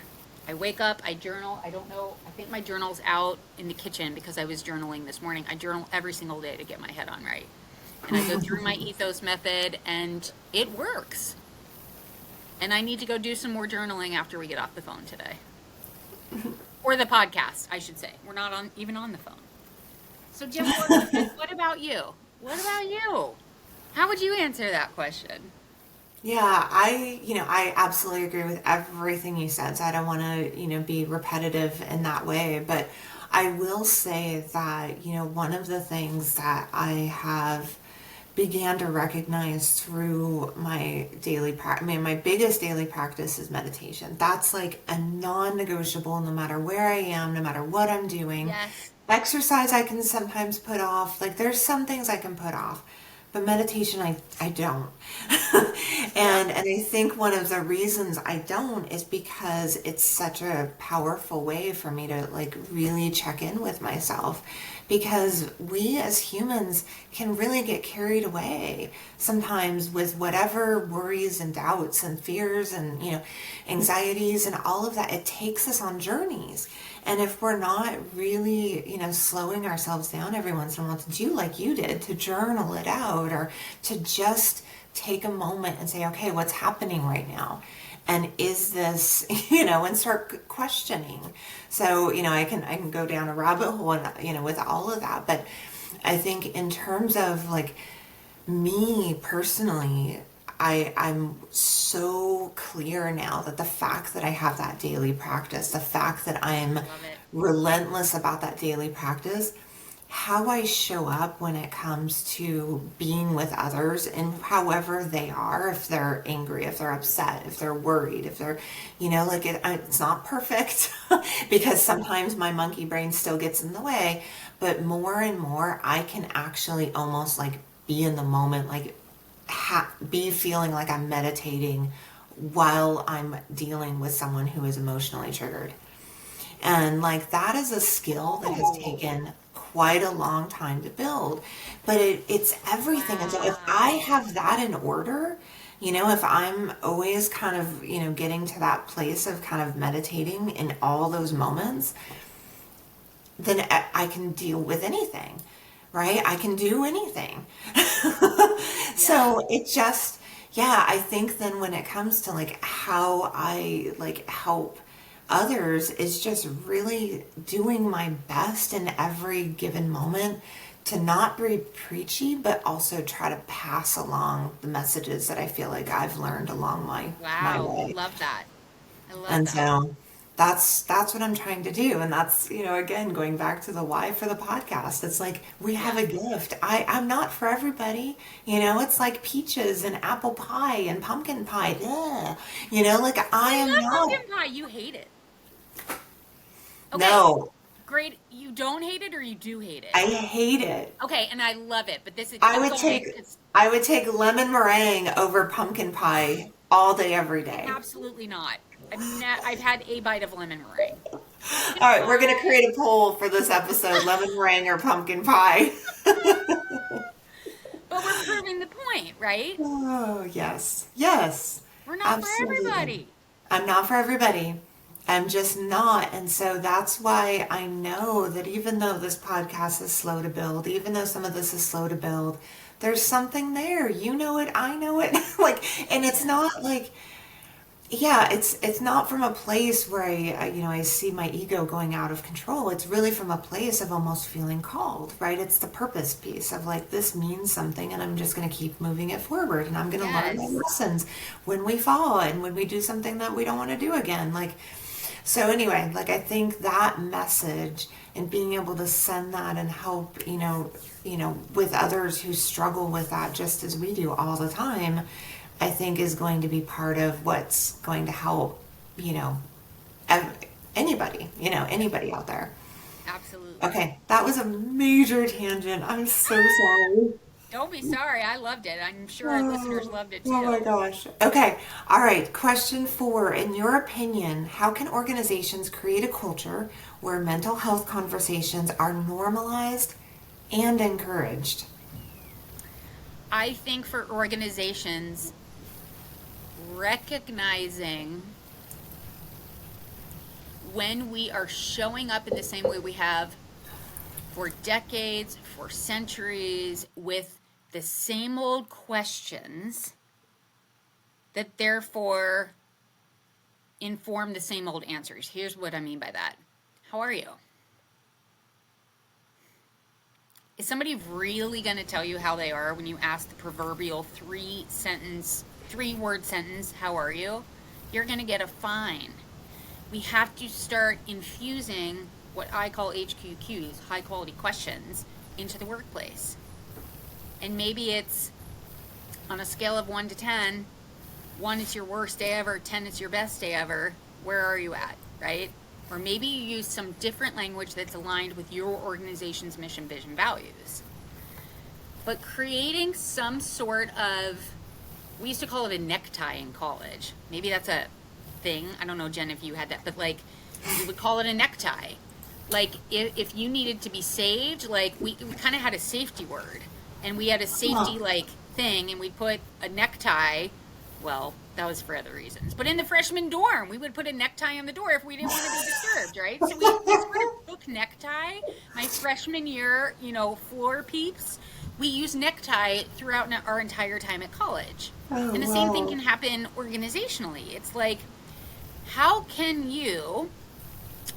I wake up, I journal. I don't know, I think my journal's out in the kitchen because I was journaling this morning. I journal every single day to get my head on right. And I go through my ethos method and it works. And I need to go do some more journaling after we get off the phone today. Or the podcast, I should say. We're not even on the phone. So Jim, what about you? What about you? How would you answer that question? Yeah, I absolutely agree with everything you said. So I don't want to, be repetitive in that way, but I will say that, one of the things that I have began to recognize through my daily practice, I mean, my biggest daily practice is meditation. That's like a non-negotiable no matter where I am, no matter what I'm doing. Yes. Exercise I can sometimes put off. Like there's some things I can put off, but meditation I don't. and I think one of the reasons I don't is because it's such a powerful way for me to like really check in with myself, because we as humans can really get carried away sometimes with whatever worries and doubts and fears and anxieties and all of that. It takes us on journeys. And if we're not really, slowing ourselves down every once in a while to do like you did, to journal it out or to just take a moment and say, okay, what's happening right now? And is this, and start questioning. So, I can go down a rabbit hole and, with all of that. But I think in terms of like me personally, I'm so clear now that the fact that I have that daily practice, the fact that I'm relentless about that daily practice, how I show up when it comes to being with others and however they are, if they're angry, if they're upset, if they're worried, if they're, it's not perfect because sometimes my monkey brain still gets in the way, but more and more I can actually almost like be in the moment, like be feeling like I'm meditating while I'm dealing with someone who is emotionally triggered. And like that is a skill that has taken quite a long time to build, but it's everything. And so if I have that in order, if I'm always kind of, getting to that place of kind of meditating in all those moments, then I can deal with anything, right? I can do anything. So it just, yeah, I think then when it comes to like how I like help others is just really doing my best in every given moment to not be preachy, but also try to pass along the messages that I feel like I've learned along my Wow. way. Love that. I love And that. so that's what I'm trying to do. And that's, again, going back to the why for the podcast. It's like we have Yeah. a gift. I'm not for everybody. It's like peaches and apple pie and pumpkin pie. Ugh. Like I I am love not. pumpkin pie. You hate it. Okay. No, Great. You don't hate it or you do hate it? I hate it. Okay, and I love it, but this is I keep would going take because I would take lemon meringue over pumpkin pie all day, every day. absolutely not. I've had a bite of lemon meringue. Pumpkin All right, we're gonna pie. create a poll for this episode: lemon meringue or pumpkin pie. But we're proving the point, right? Oh, yes. Yes. We're not for Absolutely. everybody. I'm not for everybody. I'm just not. And so that's why I know that even though this podcast is slow to build, even though some of this is slow to build, there's something there. You know it, I know it. Like, and it's Yes. not like, yeah, it's not from a place where I see my ego going out of control. It's really from a place of almost feeling called, right? It's the purpose piece of like, this means something and I'm just going to keep moving it forward and I'm going to learn my Yes. lessons when we fall and when we do something that we don't want to do again. Like, so anyway, like I think that message and being able to send that and help, with others who struggle with that just as we do all the time, I think is going to be part of what's going to help, you know, anybody out there. Absolutely. Okay, that was a major tangent. I'm so sorry. Don't be sorry. I loved it. I'm sure our listeners Oh, loved it oh my too. gosh. Okay. All right. Question 4. In your opinion, how can organizations create a culture where mental health conversations are normalized and encouraged? I think for organizations, recognizing when we are showing up in the same way we have for decades, for centuries, with the same old questions that therefore inform the same old answers. Here's what I mean by that. How are you? Is somebody really going to tell you how they are when you ask the proverbial 3-word sentence, how are you? You're going to get a fine. We have to start infusing what I call HQQs, high quality questions, into the workplace. And maybe it's on a scale of 1 to 10, 1 is your worst day ever, 10 is your best day ever. Where are you at, right? Or maybe you use some different language that's aligned with your organization's mission, vision, values. But creating some sort of, we used to call it a necktie in college. Maybe that's a thing. I don't know, Jen, if you had that, but like, we would call it a necktie. Like, if you needed to be saved, like, we kind of had a safety word. And we had a safety, Oh, like, thing, and we put a necktie. Well, that was for other reasons. But in the freshman dorm, we would put a necktie on the door if we didn't want to be disturbed, right? So we sort of took necktie. My freshman year, floor peeps, we used necktie throughout our entire time at college. oh, And the same thing wow. can happen organizationally. It's like, how can you,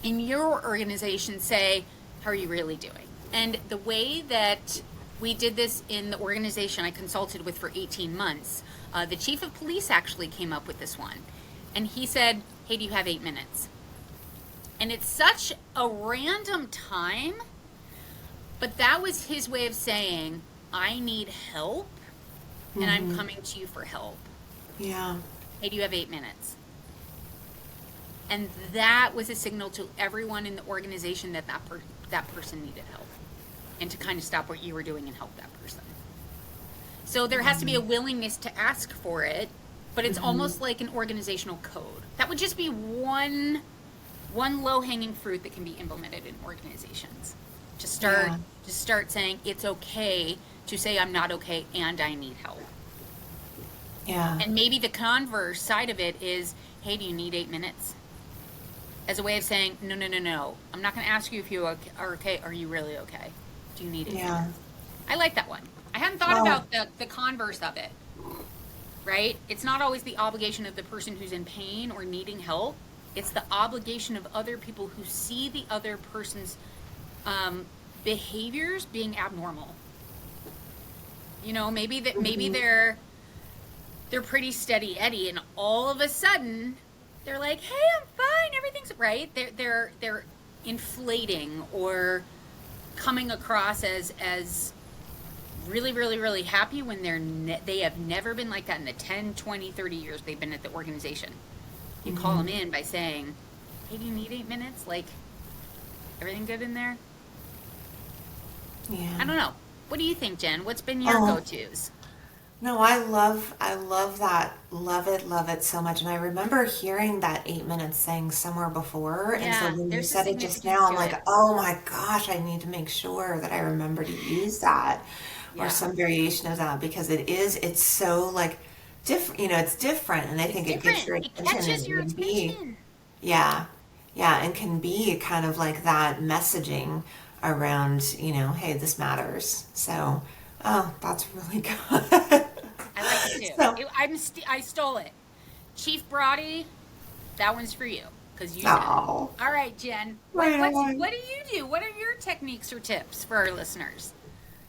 in your organization, say, how are you really doing? And the way that we did this in the organization I consulted with for 18 months, the chief of police actually came up with this one. And he said, hey, do you have 8 minutes? And it's such a random time, but that was his way of saying, I need help, and I'm Mm-hmm. coming to you for help. Yeah. Hey, do you have 8 minutes? And that was a signal to everyone in the organization that that person needed help, and to kind of stop what you were doing and help that person. So there has to be a willingness to ask for it, but it's Mm-hmm. almost like an organizational code. That would just be one low-hanging fruit that can be implemented in organizations. Yeah. Just start saying it's okay to say I'm not okay and I need help. Yeah. And maybe the converse side of it is, hey, do you need 8 minutes? As a way of saying, no, no, no, no. I'm not going to ask you if you are okay. Are you really okay? Do you need 8 Yeah. minutes? I like that one. I hadn't thought Oh, about the converse of it, right? It's not always the obligation of the person who's in pain or needing help. It's the obligation of other people who see the other person's behaviors being abnormal. Maybe mhm. they're pretty steady Eddie, and all of a sudden they're like, "Hey, I'm fine. Everything's right." They're inflating or coming across as really, really, really happy when they have never been like that in the 10, 20, 30 years they've been at the organization. You call them Mhm. in by saying, "Hey, do you need 8 minutes? Like, everything good in there?" Yeah. I don't know. What do you think, Jen? What's been your Oh, go-tos? no, I love that. Love it so much. And I remember hearing that 8 minutes saying somewhere before. And so Yeah, when you there's a said it just significance now, I'm to like, it. oh my gosh, I need to make sure that I remember to use that or Yeah. some variation of that because it's so like different, it's different. And I It's think it gets different. your It attention catches and your can be, attention. yeah, yeah, and can be kind of like that messaging around, hey, this matters. So, oh, that's really good. I like it too. So, I stole it. Chief Brody, that one's for you because you said it. oh, All right, Jen. right What on. do you do? What are your techniques or tips for our listeners?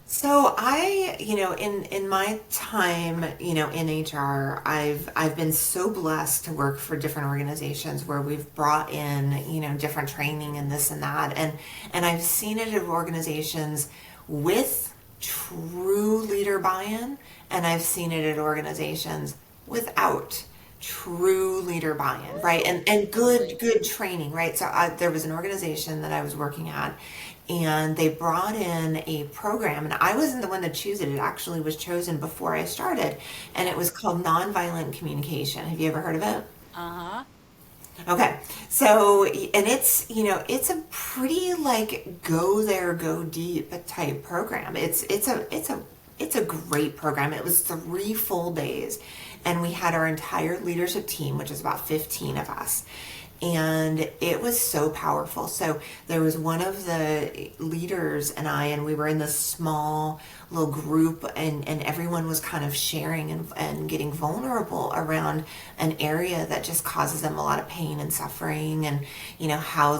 So in my time, in HR, I've been so blessed to work for different organizations where we've brought in, different training and this and that, and I've seen it at organizations with true leader buy-in, and I've seen it at organizations without true leader buy-in, right? And Totally. good training, right? So there was an organization that I was working at, and they brought in a program, and I wasn't the one to choose it. It actually was chosen before I started, and it Yeah. was called nonviolent communication. Have you ever heard of it? Uh-huh. Okay. So, and it's, it's a pretty like go there, go deep type program. It's a great program. It was 3 full days, and we had our entire leadership team, which is about 15 of us. And it was so powerful. So there was one of the leaders and I, and we were in this small little group, and everyone was kind of sharing and getting vulnerable around an area that just causes them a lot of pain and suffering, and how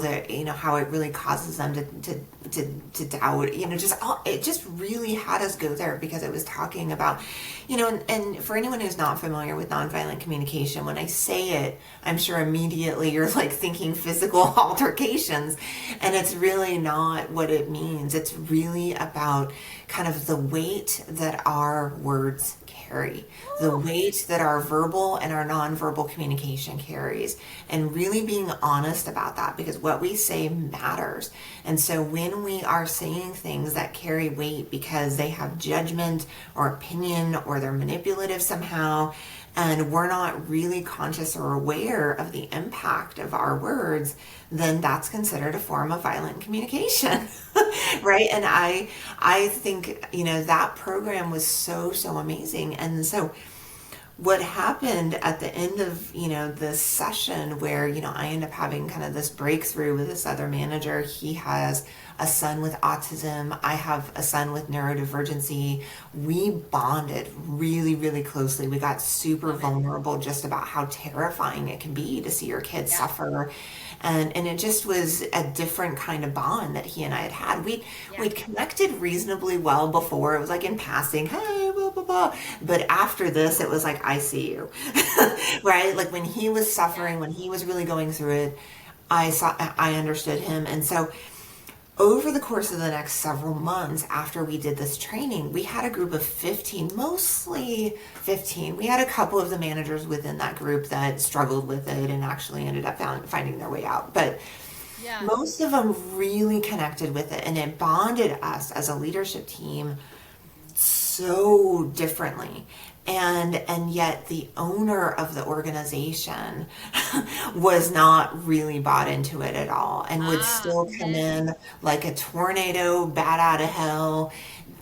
it really causes them to doubt, it just really had us go there, because it was talking about, and for anyone who's not familiar with nonviolent communication, when I say it, I'm sure immediately you're like thinking physical altercations, and it's really not what it means. It's really about kind of the weight that our words carry, the weight that our verbal and our nonverbal communication carries, and really being honest about that, because what we say matters. And so when we are saying things that carry weight because they have judgment or opinion, or they're manipulative somehow, and we're not really conscious or aware of the impact of our words, then that's considered a form of violent communication. Right? And I think, that program was so amazing. And so what happened at the end of, this session, where, I end up having kind of this breakthrough with this other manager. He has a son with autism. I have a son with neurodivergency. We bonded really, really closely. We got super Love it. vulnerable just about how terrifying it can be to see your kids Yeah. suffer. And it just was a different kind of bond that he and I had. Yeah. We'd connected reasonably well before. It was like in passing, hey, blah blah blah. But after this, it was like, I see you, right? Like when he was Yeah. suffering, when he was really going through it, I understood him. And so over the course of the next several months after we did this training, we had a group of 15, mostly 15. We had a couple of the managers within that group that struggled with it and actually ended up finding their way out. But Yeah. most of them really connected with it, and it bonded us as a leadership team so differently. And yet the owner of the organization was not really bought into it at all, and would Ah. still come Mm-hmm. in like a tornado bat out of hell.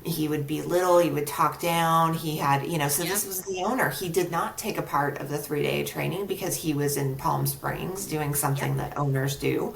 He would belittle, he would talk down. He had, so Yep. this was the owner. He did not take a part of the 3 day training because he was in Palm Springs doing Yep. something that owners do.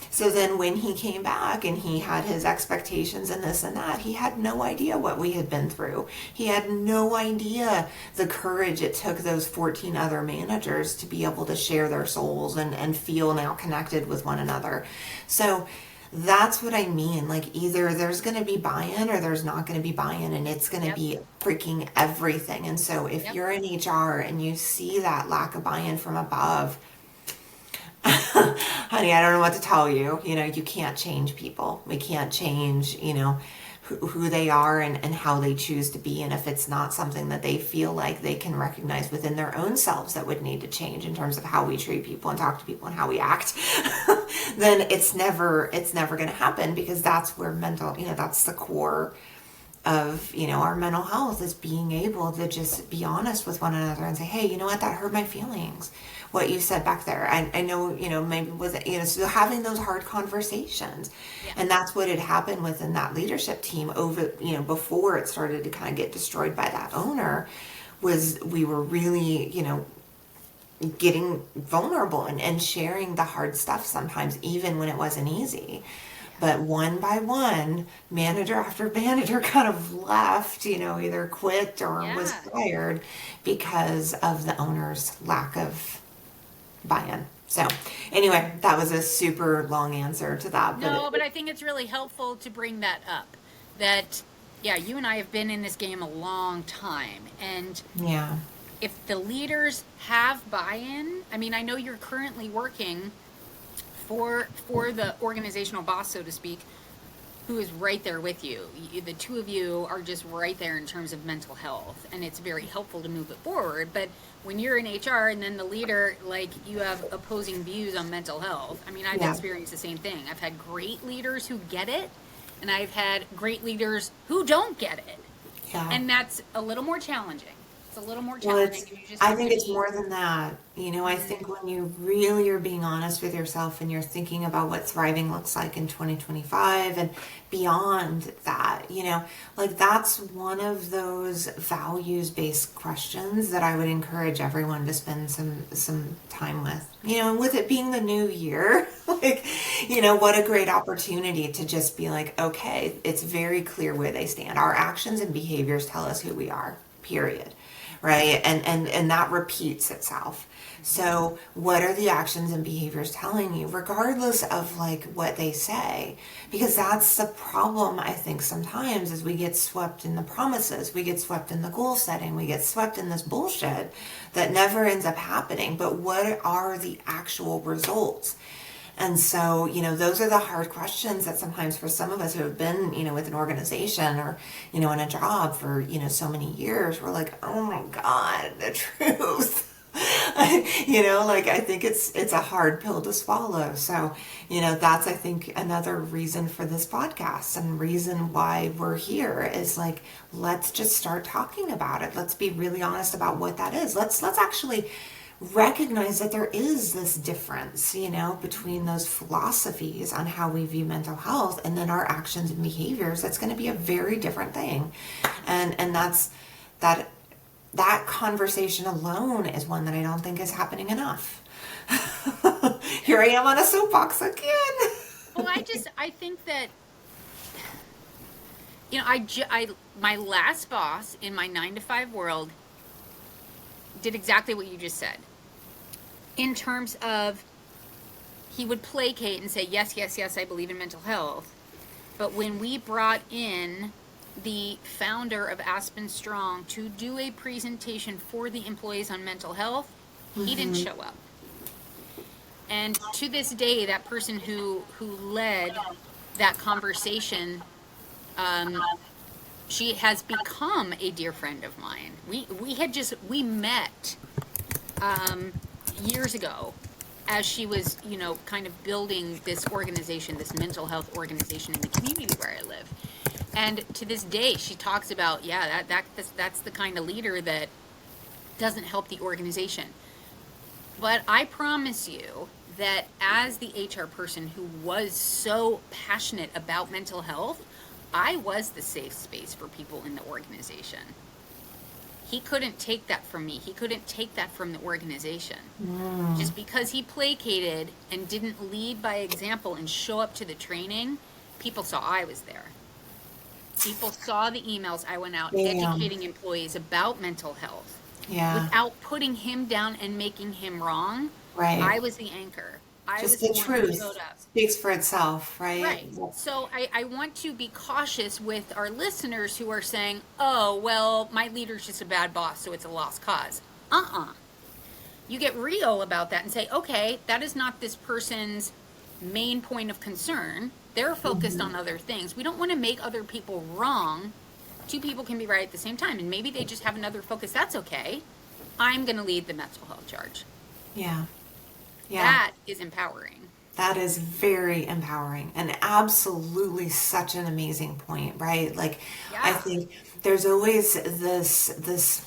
So then when he came back and he had his expectations and this and that, he had no idea what we had been through. He had no idea the courage it took those 14 other managers to be able to share their souls and feel now connected with one another. So that's what I mean. Like either there's going to be buy-in or there's not going to be buy-in, and it's going to Yep. be freaking everything. And so if Yep. you're in HR and you see that lack of buy-in from above, honey, I don't know what to tell you. You can't change people. We can't change, who they are and how they choose to be. And if it's not something that they feel like they can recognize within their own selves that would need to change in terms of how we treat people and talk to people and how we act, then it's never going to happen, because that's where that's the core of our mental health, is being able to just be honest with one another and say, hey, you know what, that hurt my feelings, what you said back there. I know, maybe was it, so having those hard conversations. Yeah. And that's what had happened within that leadership team over, before it started to kind of get destroyed by that owner, was we were really, getting vulnerable and sharing the hard stuff sometimes, even when it wasn't easy. But one by one, manager after manager kind of left, either quit or was Yeah. fired because of the owner's lack of buy-in. So anyway, that was a super long answer to that, but No, but I think it's really helpful to bring that up. That, yeah, you and I have been in this game a long time. And yeah, if the leaders have buy-in, I mean, I know you're currently working for the organizational boss, so to speak. who is right there with you. The two of you are just right there in terms of mental health, and it's very helpful to move it forward. But when you're in HR and then the leader, like, you have opposing views on mental health. I mean, I've Yeah. experienced the same thing. I've had great leaders who get it, and I've had great leaders who don't get it. Yeah. And that's a little more challenging. It's a little more Well, challenging. You just I have think to it's be. more than that. I think when you really are being honest with yourself and you're thinking about what thriving looks like in 2025 and beyond that, like that's one of those values-based questions that I would encourage everyone to spend some time with. And with it being the new year, like, what a great opportunity to just be like, okay, it's very clear where they stand. Our actions and behaviors tell us who we are, period, right? And that repeats itself. So what are the actions and behaviors telling you, regardless of like what they say? Because that's the problem, I think, sometimes is we get swept in the promises, we get swept in the goal setting, we get swept in this bullshit that never ends up happening. But what are the actual results? And so, those are the hard questions that sometimes for some of us who have been, with an organization or, in a job for, so many years, we're like, oh my God, the truth. Like I think it's a hard pill to swallow. So, that's I think another reason for this podcast and reason why we're here is like, let's just start talking about it. Let's be really honest about what that is. Let's actually recognize that there is this difference, between those philosophies on how we view mental health and then our actions and behaviors. That's going to be a very different thing. And that conversation alone is one that I don't think is happening enough. Here I am on a soapbox again. Well, I think that, my last boss in my 9 to 5 world did exactly what you just said. In terms of, he would placate and say, yes, yes, yes, I believe in mental health. But when we brought in the founder of Aspen Strong to do a presentation for the employees on mental health, he didn't show up. And to this day, that person who led that conversation, she has become a dear friend of mine. We met years ago as she was, kind of building this organization, this mental health organization in the community where I live. And to this day, she talks about, that's the kind of leader that doesn't help the organization. But I promise you that as the HR person who was so passionate about mental health, I was the safe space for people in the organization. He couldn't take that from me. He couldn't take that from the organization. Just because he placated and didn't lead by example and show up to the training, people saw I was there. People saw the emails I went out educating employees about mental health. Yeah. Without putting him down and making him wrong. Right. I was the anchor. I Just was the one who truth showed up. speaks for itself, right? Right. So I want to be cautious with our listeners who are saying, oh, well, my leader's just a bad boss, so it's a lost cause. You get real about that and say, okay, that is not this person's main point of concern. They're focused on other things. We don't want to make other people wrong. Two people can be right at the same time, and maybe they just have another focus. That's okay. I'm going to lead the mental health charge. Yeah. Yeah. That is empowering. That is very empowering and absolutely such an amazing point, right? Like, I think there's always this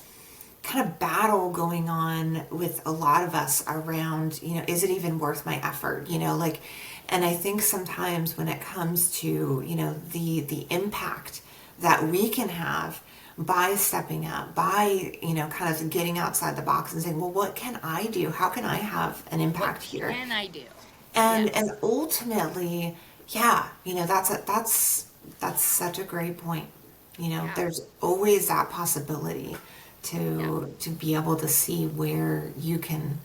kind of battle going on with a lot of us around, is it even worth my effort? And I think sometimes when it comes to, the impact that we can have by stepping up, by, kind of getting outside the box and saying, well, what can I do? How can I have an impact here? What can I do? And ultimately, that's such a great point. There's always that possibility to be able to see where you can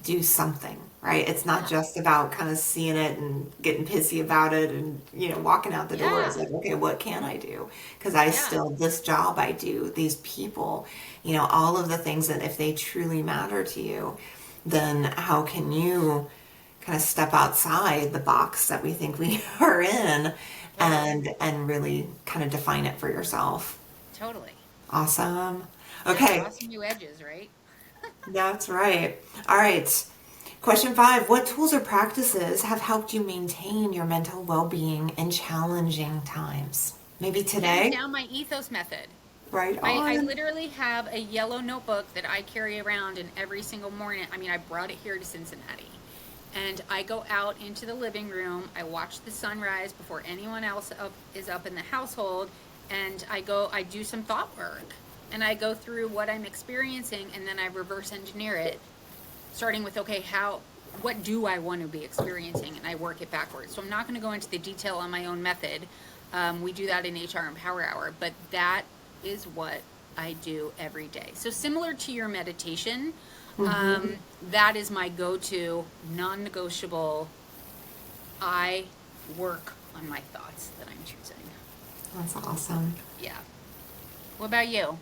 do something, right? It's not just about kind of seeing it and getting pissy about it and, walking out the door. It's like, okay, what can I do? Because this job I do, these people, all of the things that if they truly matter to you, then how can you kind of step outside the box that we think we are in Totally. and really kind of define it for yourself. Totally. Awesome. Yeah, Okay, draw some new edges, right? that's right. All right. Question 5. What tools or practices have helped you maintain your mental well-being in challenging times? Maybe Hands today? down, my ethos method. Right I on. literally have a yellow notebook that I carry around, and every single morning, I mean, I brought it here to Cincinnati. And I go out into the living room, I watch the sunrise before anyone else is up in the household, and I do some thought work. And I go through what I'm experiencing, and then I reverse engineer it, starting with, okay, what do I want to be experiencing? And I work it backwards. So I'm not going to go into the detail on my own method. We do that in HR Empower Hour, but that is what I do every day. So similar to your meditation, Hmm. that is my go-to, non-negotiable. I work on my thoughts that I'm choosing. That's awesome. Yeah. What about you?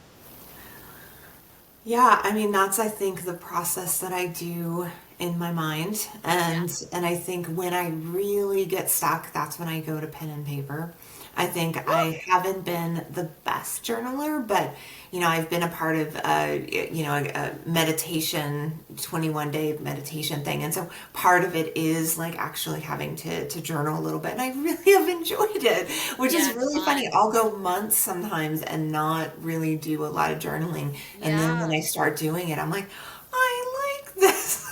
Yeah, I mean that's I think the process that I do in my mind, Yeah. and I think when I really get stuck, that's when I go to pen and paper. I think Woo! I haven't been the best journaler, but I've been a part of a meditation 21-day meditation thing, and so part of it is like actually having to journal a little bit, and I really have enjoyed it, which is Yeah, it's really funny. fun. I'll go months sometimes and not really do a lot of journaling, and then when Yeah. I start doing it, I'm like, I like this.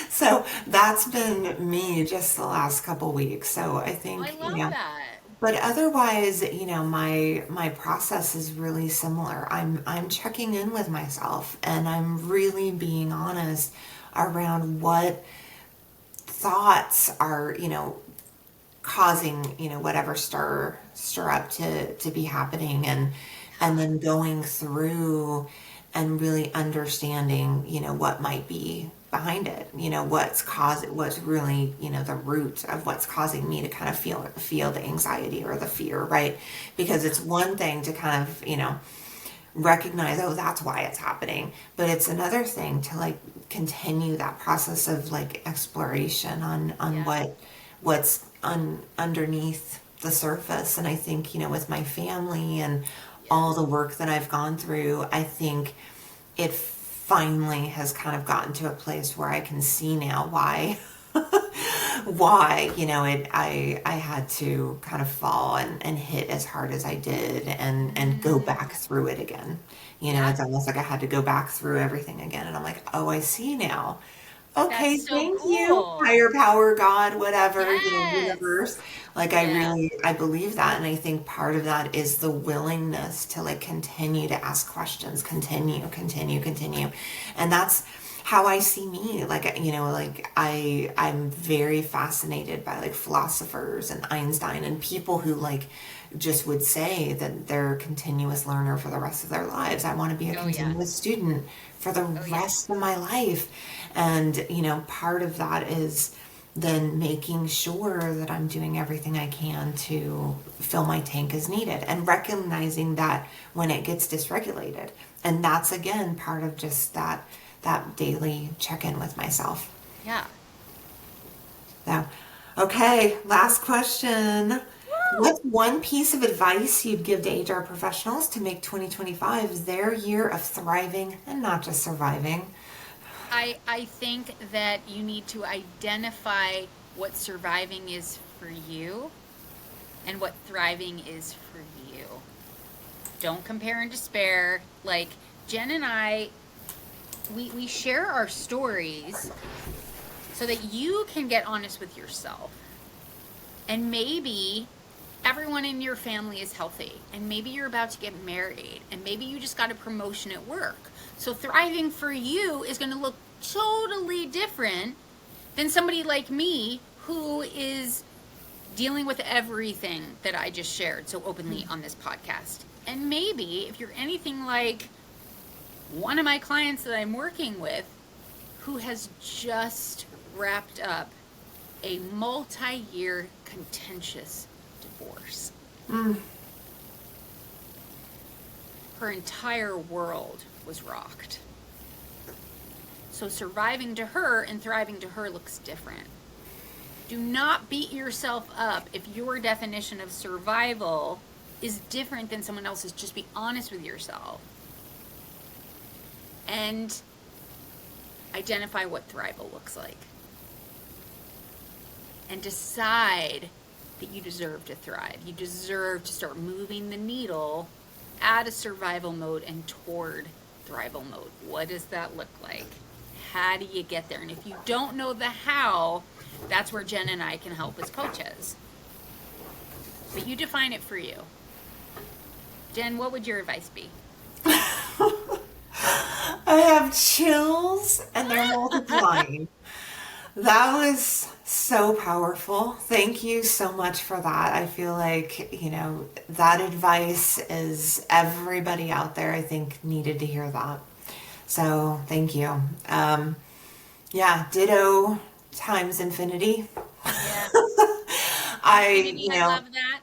So that's been me just the last couple weeks. So I I think, love that. but otherwise, my process is really similar. I'm checking in with myself and I'm really being honest around what thoughts are, causing, whatever stir up to be happening, and then going through and really understanding, what might be behind it, what's really, the root of what's causing me to kind of feel the anxiety or the fear, right? Because it's one thing to kind of, recognize, oh, that's why it's happening, but it's another thing to like continue that process of like exploration on Yeah. what's underneath the surface. And I think, with my family and all the Yes. work that I've gone through, I think it finally has kind of gotten to a place where I can see now why why, I had to kind of fall and hit as hard as I did and go back Mm. through it again. Yeah. It's almost like I had to go back through everything again, and I'm like, oh, I see now. That's Okay, so thank you, cool. higher power, God, whatever, Yes. universe. Like Yeah. I believe that, and I think part of that is the willingness to like continue to ask questions, continue, and that's how I see me. Like like I'm very fascinated by like philosophers and Einstein and people who like just would say that they're a continuous learner for the rest of their lives. I want to be a Oh yeah. continuous student for the Oh yeah. rest of my life. And, part of that is then making sure that I'm doing everything I can to fill my tank as needed and recognizing that when it gets dysregulated. And that's again part of just that daily check-in with myself. Yeah. So, okay, last question. Woo! What's one piece of advice you'd give to HR professionals to make 2025 their year of thriving and not just surviving? I think that you need to identify what surviving is for you and what thriving is for you. Don't compare and despair. Like Jen and I, we share our stories so that you can get honest with yourself. And maybe everyone in your family is healthy, and maybe you're about to get married, and maybe you just got a promotion at work. So thriving for you is going to look totally different than somebody like me who is dealing with everything that I just shared so openly on this podcast. And maybe if you're anything like one of my clients that I'm working with who has just wrapped up a multi-year contentious divorce. Mm, Her entire world was rocked. So surviving to her and thriving to her looks different. Do not beat yourself up if your definition of survival is different than someone else's. Just be honest with yourself and identify what thrival looks like. And decide that you deserve to thrive. You deserve to start moving the needle out of survival mode and toward thrival mode. What does that look like? How do you get there? And if you don't know the how, that's where Jen and I can help as coaches. But you define it for you. Jen, what would your advice be? I have chills and they're multiplying. That was so powerful. Thank you so much for that. I feel like, that advice is everybody out there, I think, needed to hear that. So thank you. Yeah, ditto times infinity. Yeah. I, Infinity, I love that.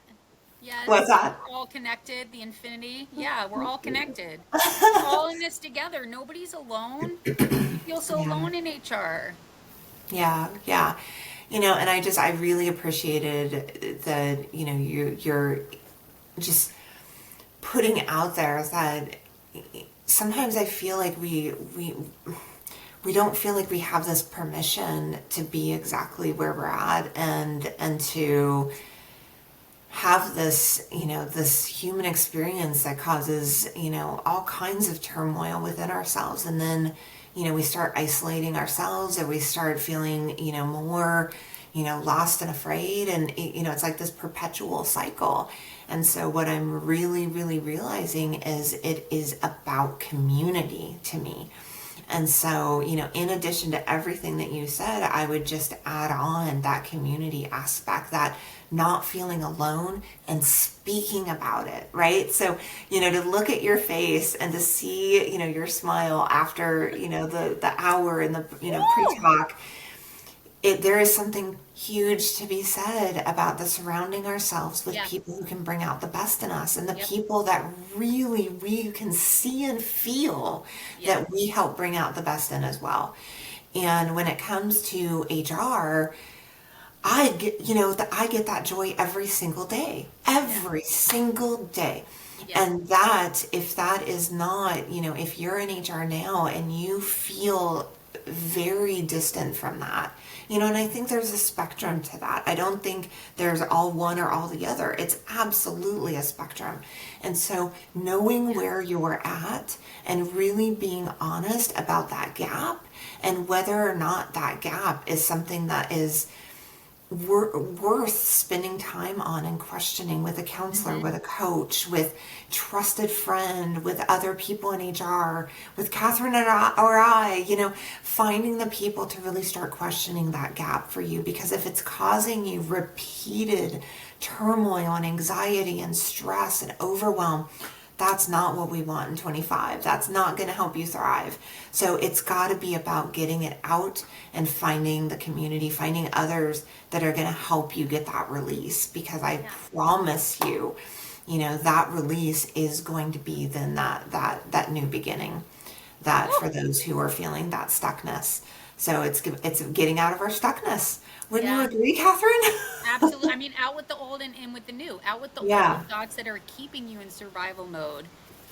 Yes. what's that? We're all connected, the infinity. Yeah, we're all connected. We're all in this together. Nobody's alone. You feel so Yeah. alone in HR. Yeah, yeah. And I really appreciated that, you're just putting out there that sometimes I feel like we don't feel like we have this permission to be exactly where we're at and to have this, this human experience that causes, all kinds of turmoil within ourselves. And then, we start isolating ourselves, or we start feeling, more, lost and afraid. And, it's like this perpetual cycle. And so what I'm really, really realizing is it is about community to me. And so, in addition to everything that you said, I would just add on that community aspect, that not feeling alone and speaking about it, right? So, to look at your face and to see, your smile after, the hour and the, pre-talk, there is something huge to be said about the surrounding ourselves with Yeah. people who can bring out the best in us, and the Yep. people that really we can see and feel Yeah. that we help bring out the best in as well. And when it comes to HR, I get, I get that joy every single day, every single day. Yeah. And that, if that is not, if you're in HR now and you feel very distant from that, and I think there's a spectrum to that. I don't think there's all one or all the other. It's absolutely a spectrum. And so knowing where you're at and really being honest about that gap, and whether or not that gap is something that is worth spending time on and questioning with a counselor, with a coach, with trusted friend, with other people in HR, with Katherine or I, finding the people to really start questioning that gap for you. Because if it's causing you repeated turmoil and anxiety and stress and overwhelm, that's not what we want in 25. That's not going to help you thrive. So it's got to be about getting it out and finding the community, finding others that are going to help you get that release. Because I promise you, that release is going to be then that new beginning, that for those who are feeling that stuckness. So it's getting out of our stuckness. Wouldn't you Yeah. agree, Catherine? Absolutely. I mean, out with the old and in with the new. Out with the Yeah. old thoughts that are keeping you in survival mode.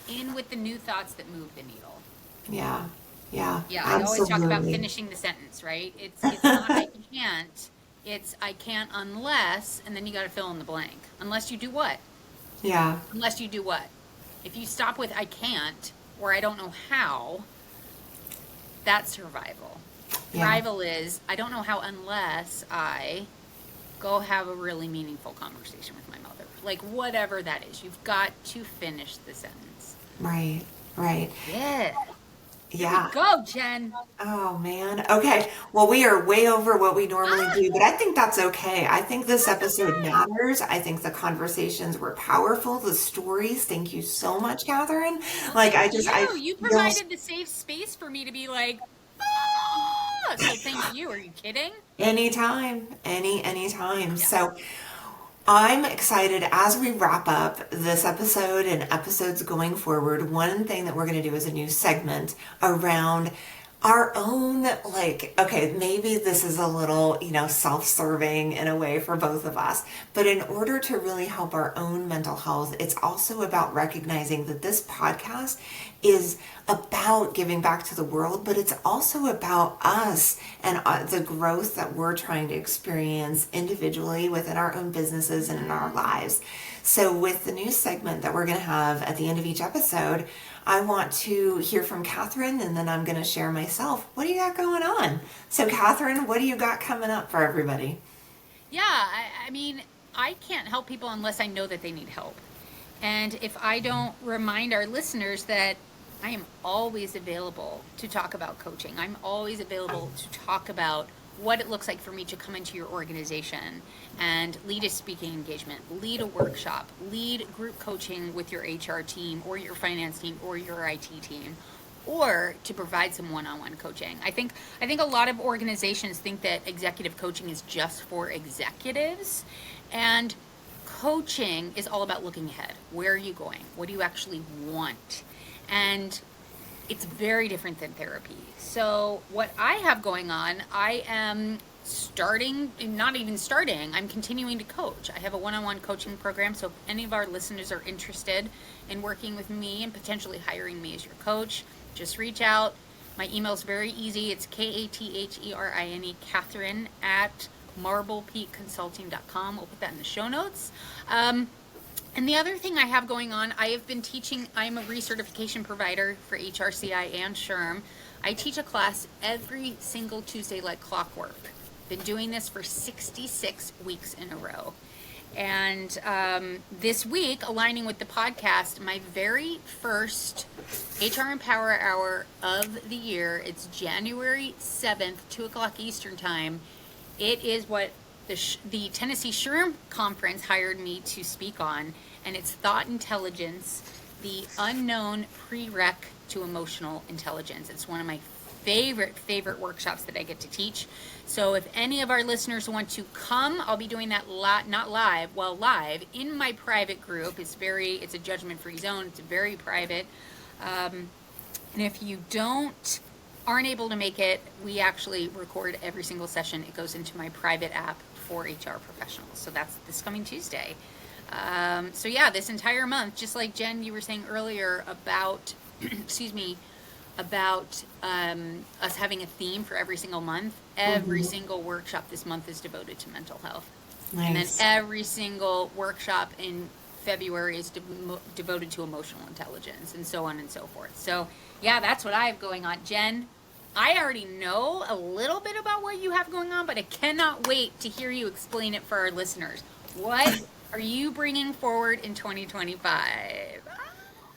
In with the new thoughts that move the needle. Yeah. Yeah. Yeah, I always talk about Absolutely. finishing the sentence, right? It's not I can't. It's I can't unless, and then you got to fill in the blank. Unless you do what? Yeah. Unless you do what? If you stop with I can't or I don't know how, that's survival. Yeah. Thrival is I don't know how unless I go have a really meaningful conversation with my mother. Like whatever that is, you've got to finish the sentence. Right. Right. Yeah. Yeah. Go, Jen. Oh man. Okay. Well, we are way over what we normally do, but I think that's okay. I think this episode matters. I think the conversations were powerful. The stories. Thank you so much, Catherine. Like I You feel provided the safe space for me to be like, ah! So thank you. Are you kidding? anytime, anytime. So I'm excited as we wrap up this episode and episodes going forward. One thing that we're going to do is a new segment around our own, like, okay, maybe this is a little, self-serving in a way for both of us, but in order to really help our own mental health, it's also about recognizing that this podcast is about giving back to the world, but it's also about us and the growth that we're trying to experience individually within our own businesses and in our lives. So with the new segment that we're going to have at the end of each episode, I want to hear from Katherine, and then I'm going to share myself. What do you got going on? So Katherine, what do you got coming up for everybody? Yeah, I mean, I can't help people unless I know that they need help. And if I don't remind our listeners that I am always available to talk about coaching, I'm always available to talk about what it looks like for me to come into your organization and lead a speaking engagement, lead a workshop, lead group coaching with your HR team or your finance team or your IT team, or to provide some one-on-one coaching. I think a lot of organizations think that executive coaching is just for executives, and coaching is all about looking ahead. Where are you going? What do you actually want? And it's very different than therapy. So what I have going on, I am I'm continuing to coach. I have a one-on-one coaching program. So if any of our listeners are interested in working with me and potentially hiring me as your coach, just reach out. My email is very easy. It's Katherine, Katherine at marblepeakconsulting.com. We'll put that in the show notes. And the other thing I have going on, I have been teaching, I'm a recertification provider for HRCI and SHRM. I teach a class every single Tuesday like clockwork. Been doing this for 66 weeks in a row. And this week, aligning with the podcast, my very first HR Empower Hour of the year, it's January 7th, 2 o'clock Eastern Time. It is what the Tennessee SHRM Conference hired me to speak on, and it's Thought Intelligence, the unknown prereq to emotional intelligence. It's one of my favorite workshops that I get to teach. So if any of our listeners want to come, I'll be doing that live in my private group. It's a judgment-free zone. It's very private. And if you aren't able to make it, we actually record every single session. It goes into my private app for HR professionals. So that's this coming Tuesday. So yeah, this entire month, just like Jen, you were saying earlier about, about us having a theme for every single month. Every single workshop this month is devoted to mental health. Nice. And then every single workshop in February is devoted to emotional intelligence, and so on and so forth. So yeah, that's what I have going on. Jen, I already know a little bit about what you have going on, but I cannot wait to hear you explain it for our listeners. What are you bringing forward in 2025?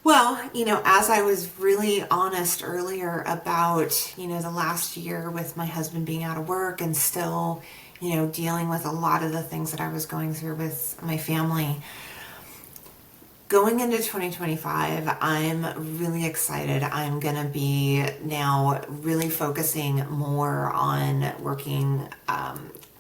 Well, as I was really honest earlier about, the last year with my husband being out of work and still, dealing with a lot of the things that I was going through with my family. Going into 2025, I'm really excited. I'm going to be now really focusing more on working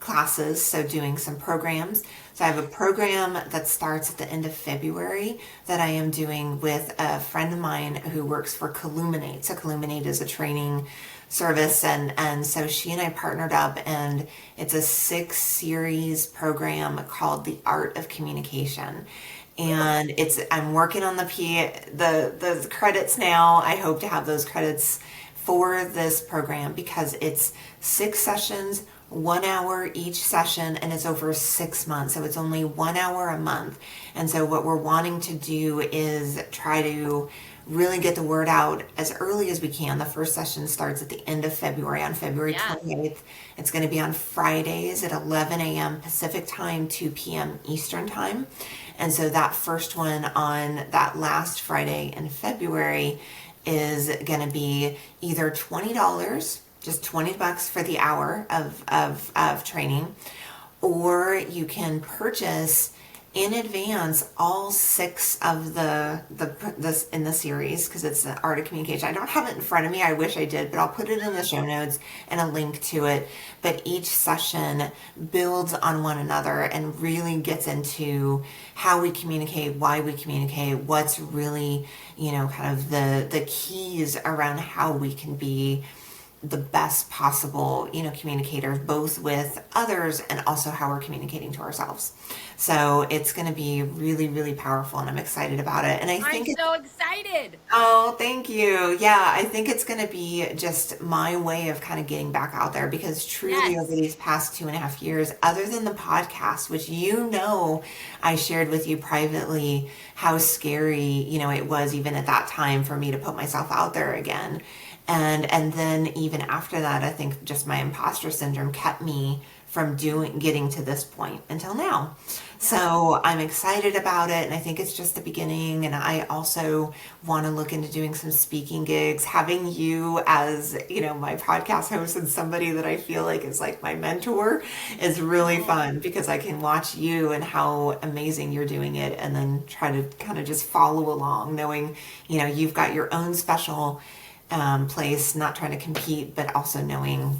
classes, so doing some programs. So I have a program that starts at the end of February that I am doing with a friend of mine who works for Colluminate. So Colluminate is a training service, and so she and I partnered up, and it's a 6-series program called The Art of Communication. And I'm working on the credits now. I hope to have those credits for this program because it's 6 sessions, 1 hour each session, and it's over 6 months. So it's only 1 hour a month. And so what we're wanting to do is try to really get the word out as early as we can. The first session starts at the end of February, on February 28th. It's going to be on Fridays at 11 a.m. Pacific time, 2 p.m. Eastern time. And so that first one on that last Friday in February is going to be either $20, just $20 for the hour of training, or you can purchase in advance all 6 of this in the series, because it's the Art of Communication. I don't have it in front of me. I wish I did, but I'll put it in the show notes and a link to it. But each session builds on one another and really gets into how we communicate, why we communicate, what's really, kind of the keys around how we can be the best possible, communicators, both with others and also how we're communicating to ourselves. So it's going to be really, really powerful, and I'm excited about it. And I I'm think it's so excited. Oh, thank you. Yeah, I think it's going to be just my way of kind of getting back out there because truly over Yes. these past 2.5 years, other than the podcast, which I shared with you privately how scary, it was even at that time for me to put myself out there again. And then even after that, I think just my imposter syndrome kept me from getting to this point until now. Yep. So I'm excited about it, and I think it's just the beginning. And I also want to look into doing some speaking gigs. Having you as, my podcast host and somebody that I feel like is like my mentor is really Oh, fun because I can watch you and how amazing you're doing it, and then try to kind of just follow along, knowing, you've got your own special place, not trying to compete, but also knowing,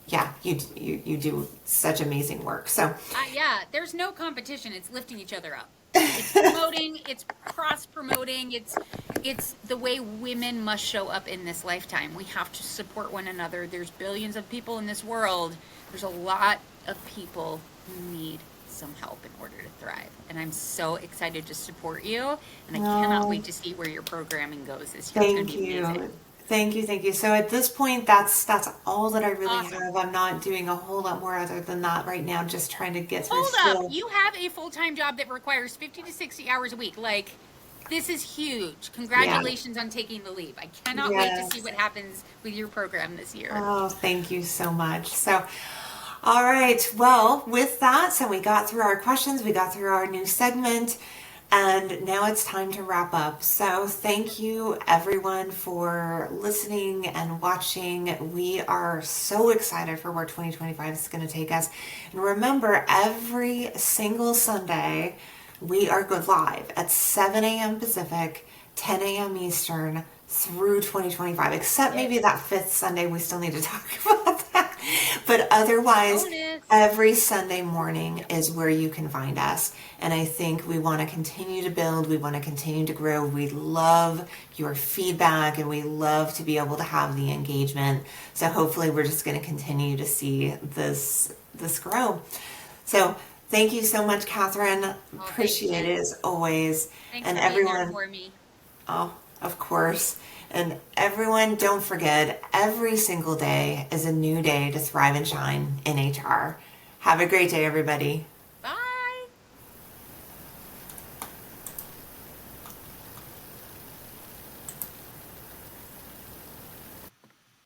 yeah, you do such amazing work. So yeah, there's no competition. It's lifting each other up. It's promoting, it's cross promoting, it's the way women must show up in this lifetime. We have to support one another. There's billions of people in this world. There's a lot of people who need some help in order to thrive. And I'm so excited to support you, and I cannot wait no, to see where your programming goes this year. It's going to thank be amazing. you. Thank you. So at this point, that's all that I really Awesome. have. I'm not doing a whole lot more other than that right now, just trying to get through Hold up. school. You have a full time job that requires 50 to 60 hours a week. Like, this is huge. Yeah. Congratulations on taking the leap. I cannot wait to see Yes. what happens with your program this year. Oh, thank you so much. So, all right. Well, with that, so we got through our questions, we got through our new segment, and now it's time to wrap up. So, thank you everyone for listening and watching. We are so excited for where 2025 is going to take us. And remember, every single Sunday, we are good live at 7 a.m. Pacific, 10 a.m. Eastern through 2025, except maybe Yes. that fifth Sunday, we still need to talk about that. But otherwise, Bonus. every Sunday morning is where you can find us. And I think we want to continue to build, we want to continue to grow. We love your feedback and we love to be able to have the engagement. So hopefully we're just going to continue to see this grow. So thank you so much, Catherine. Oh, thanks, Appreciate Jen. it as always. Thanks And for being there everyone, for me. oh, of course. And everyone, don't forget, every single day is a new day to thrive and shine in HR. Have a great day, everybody.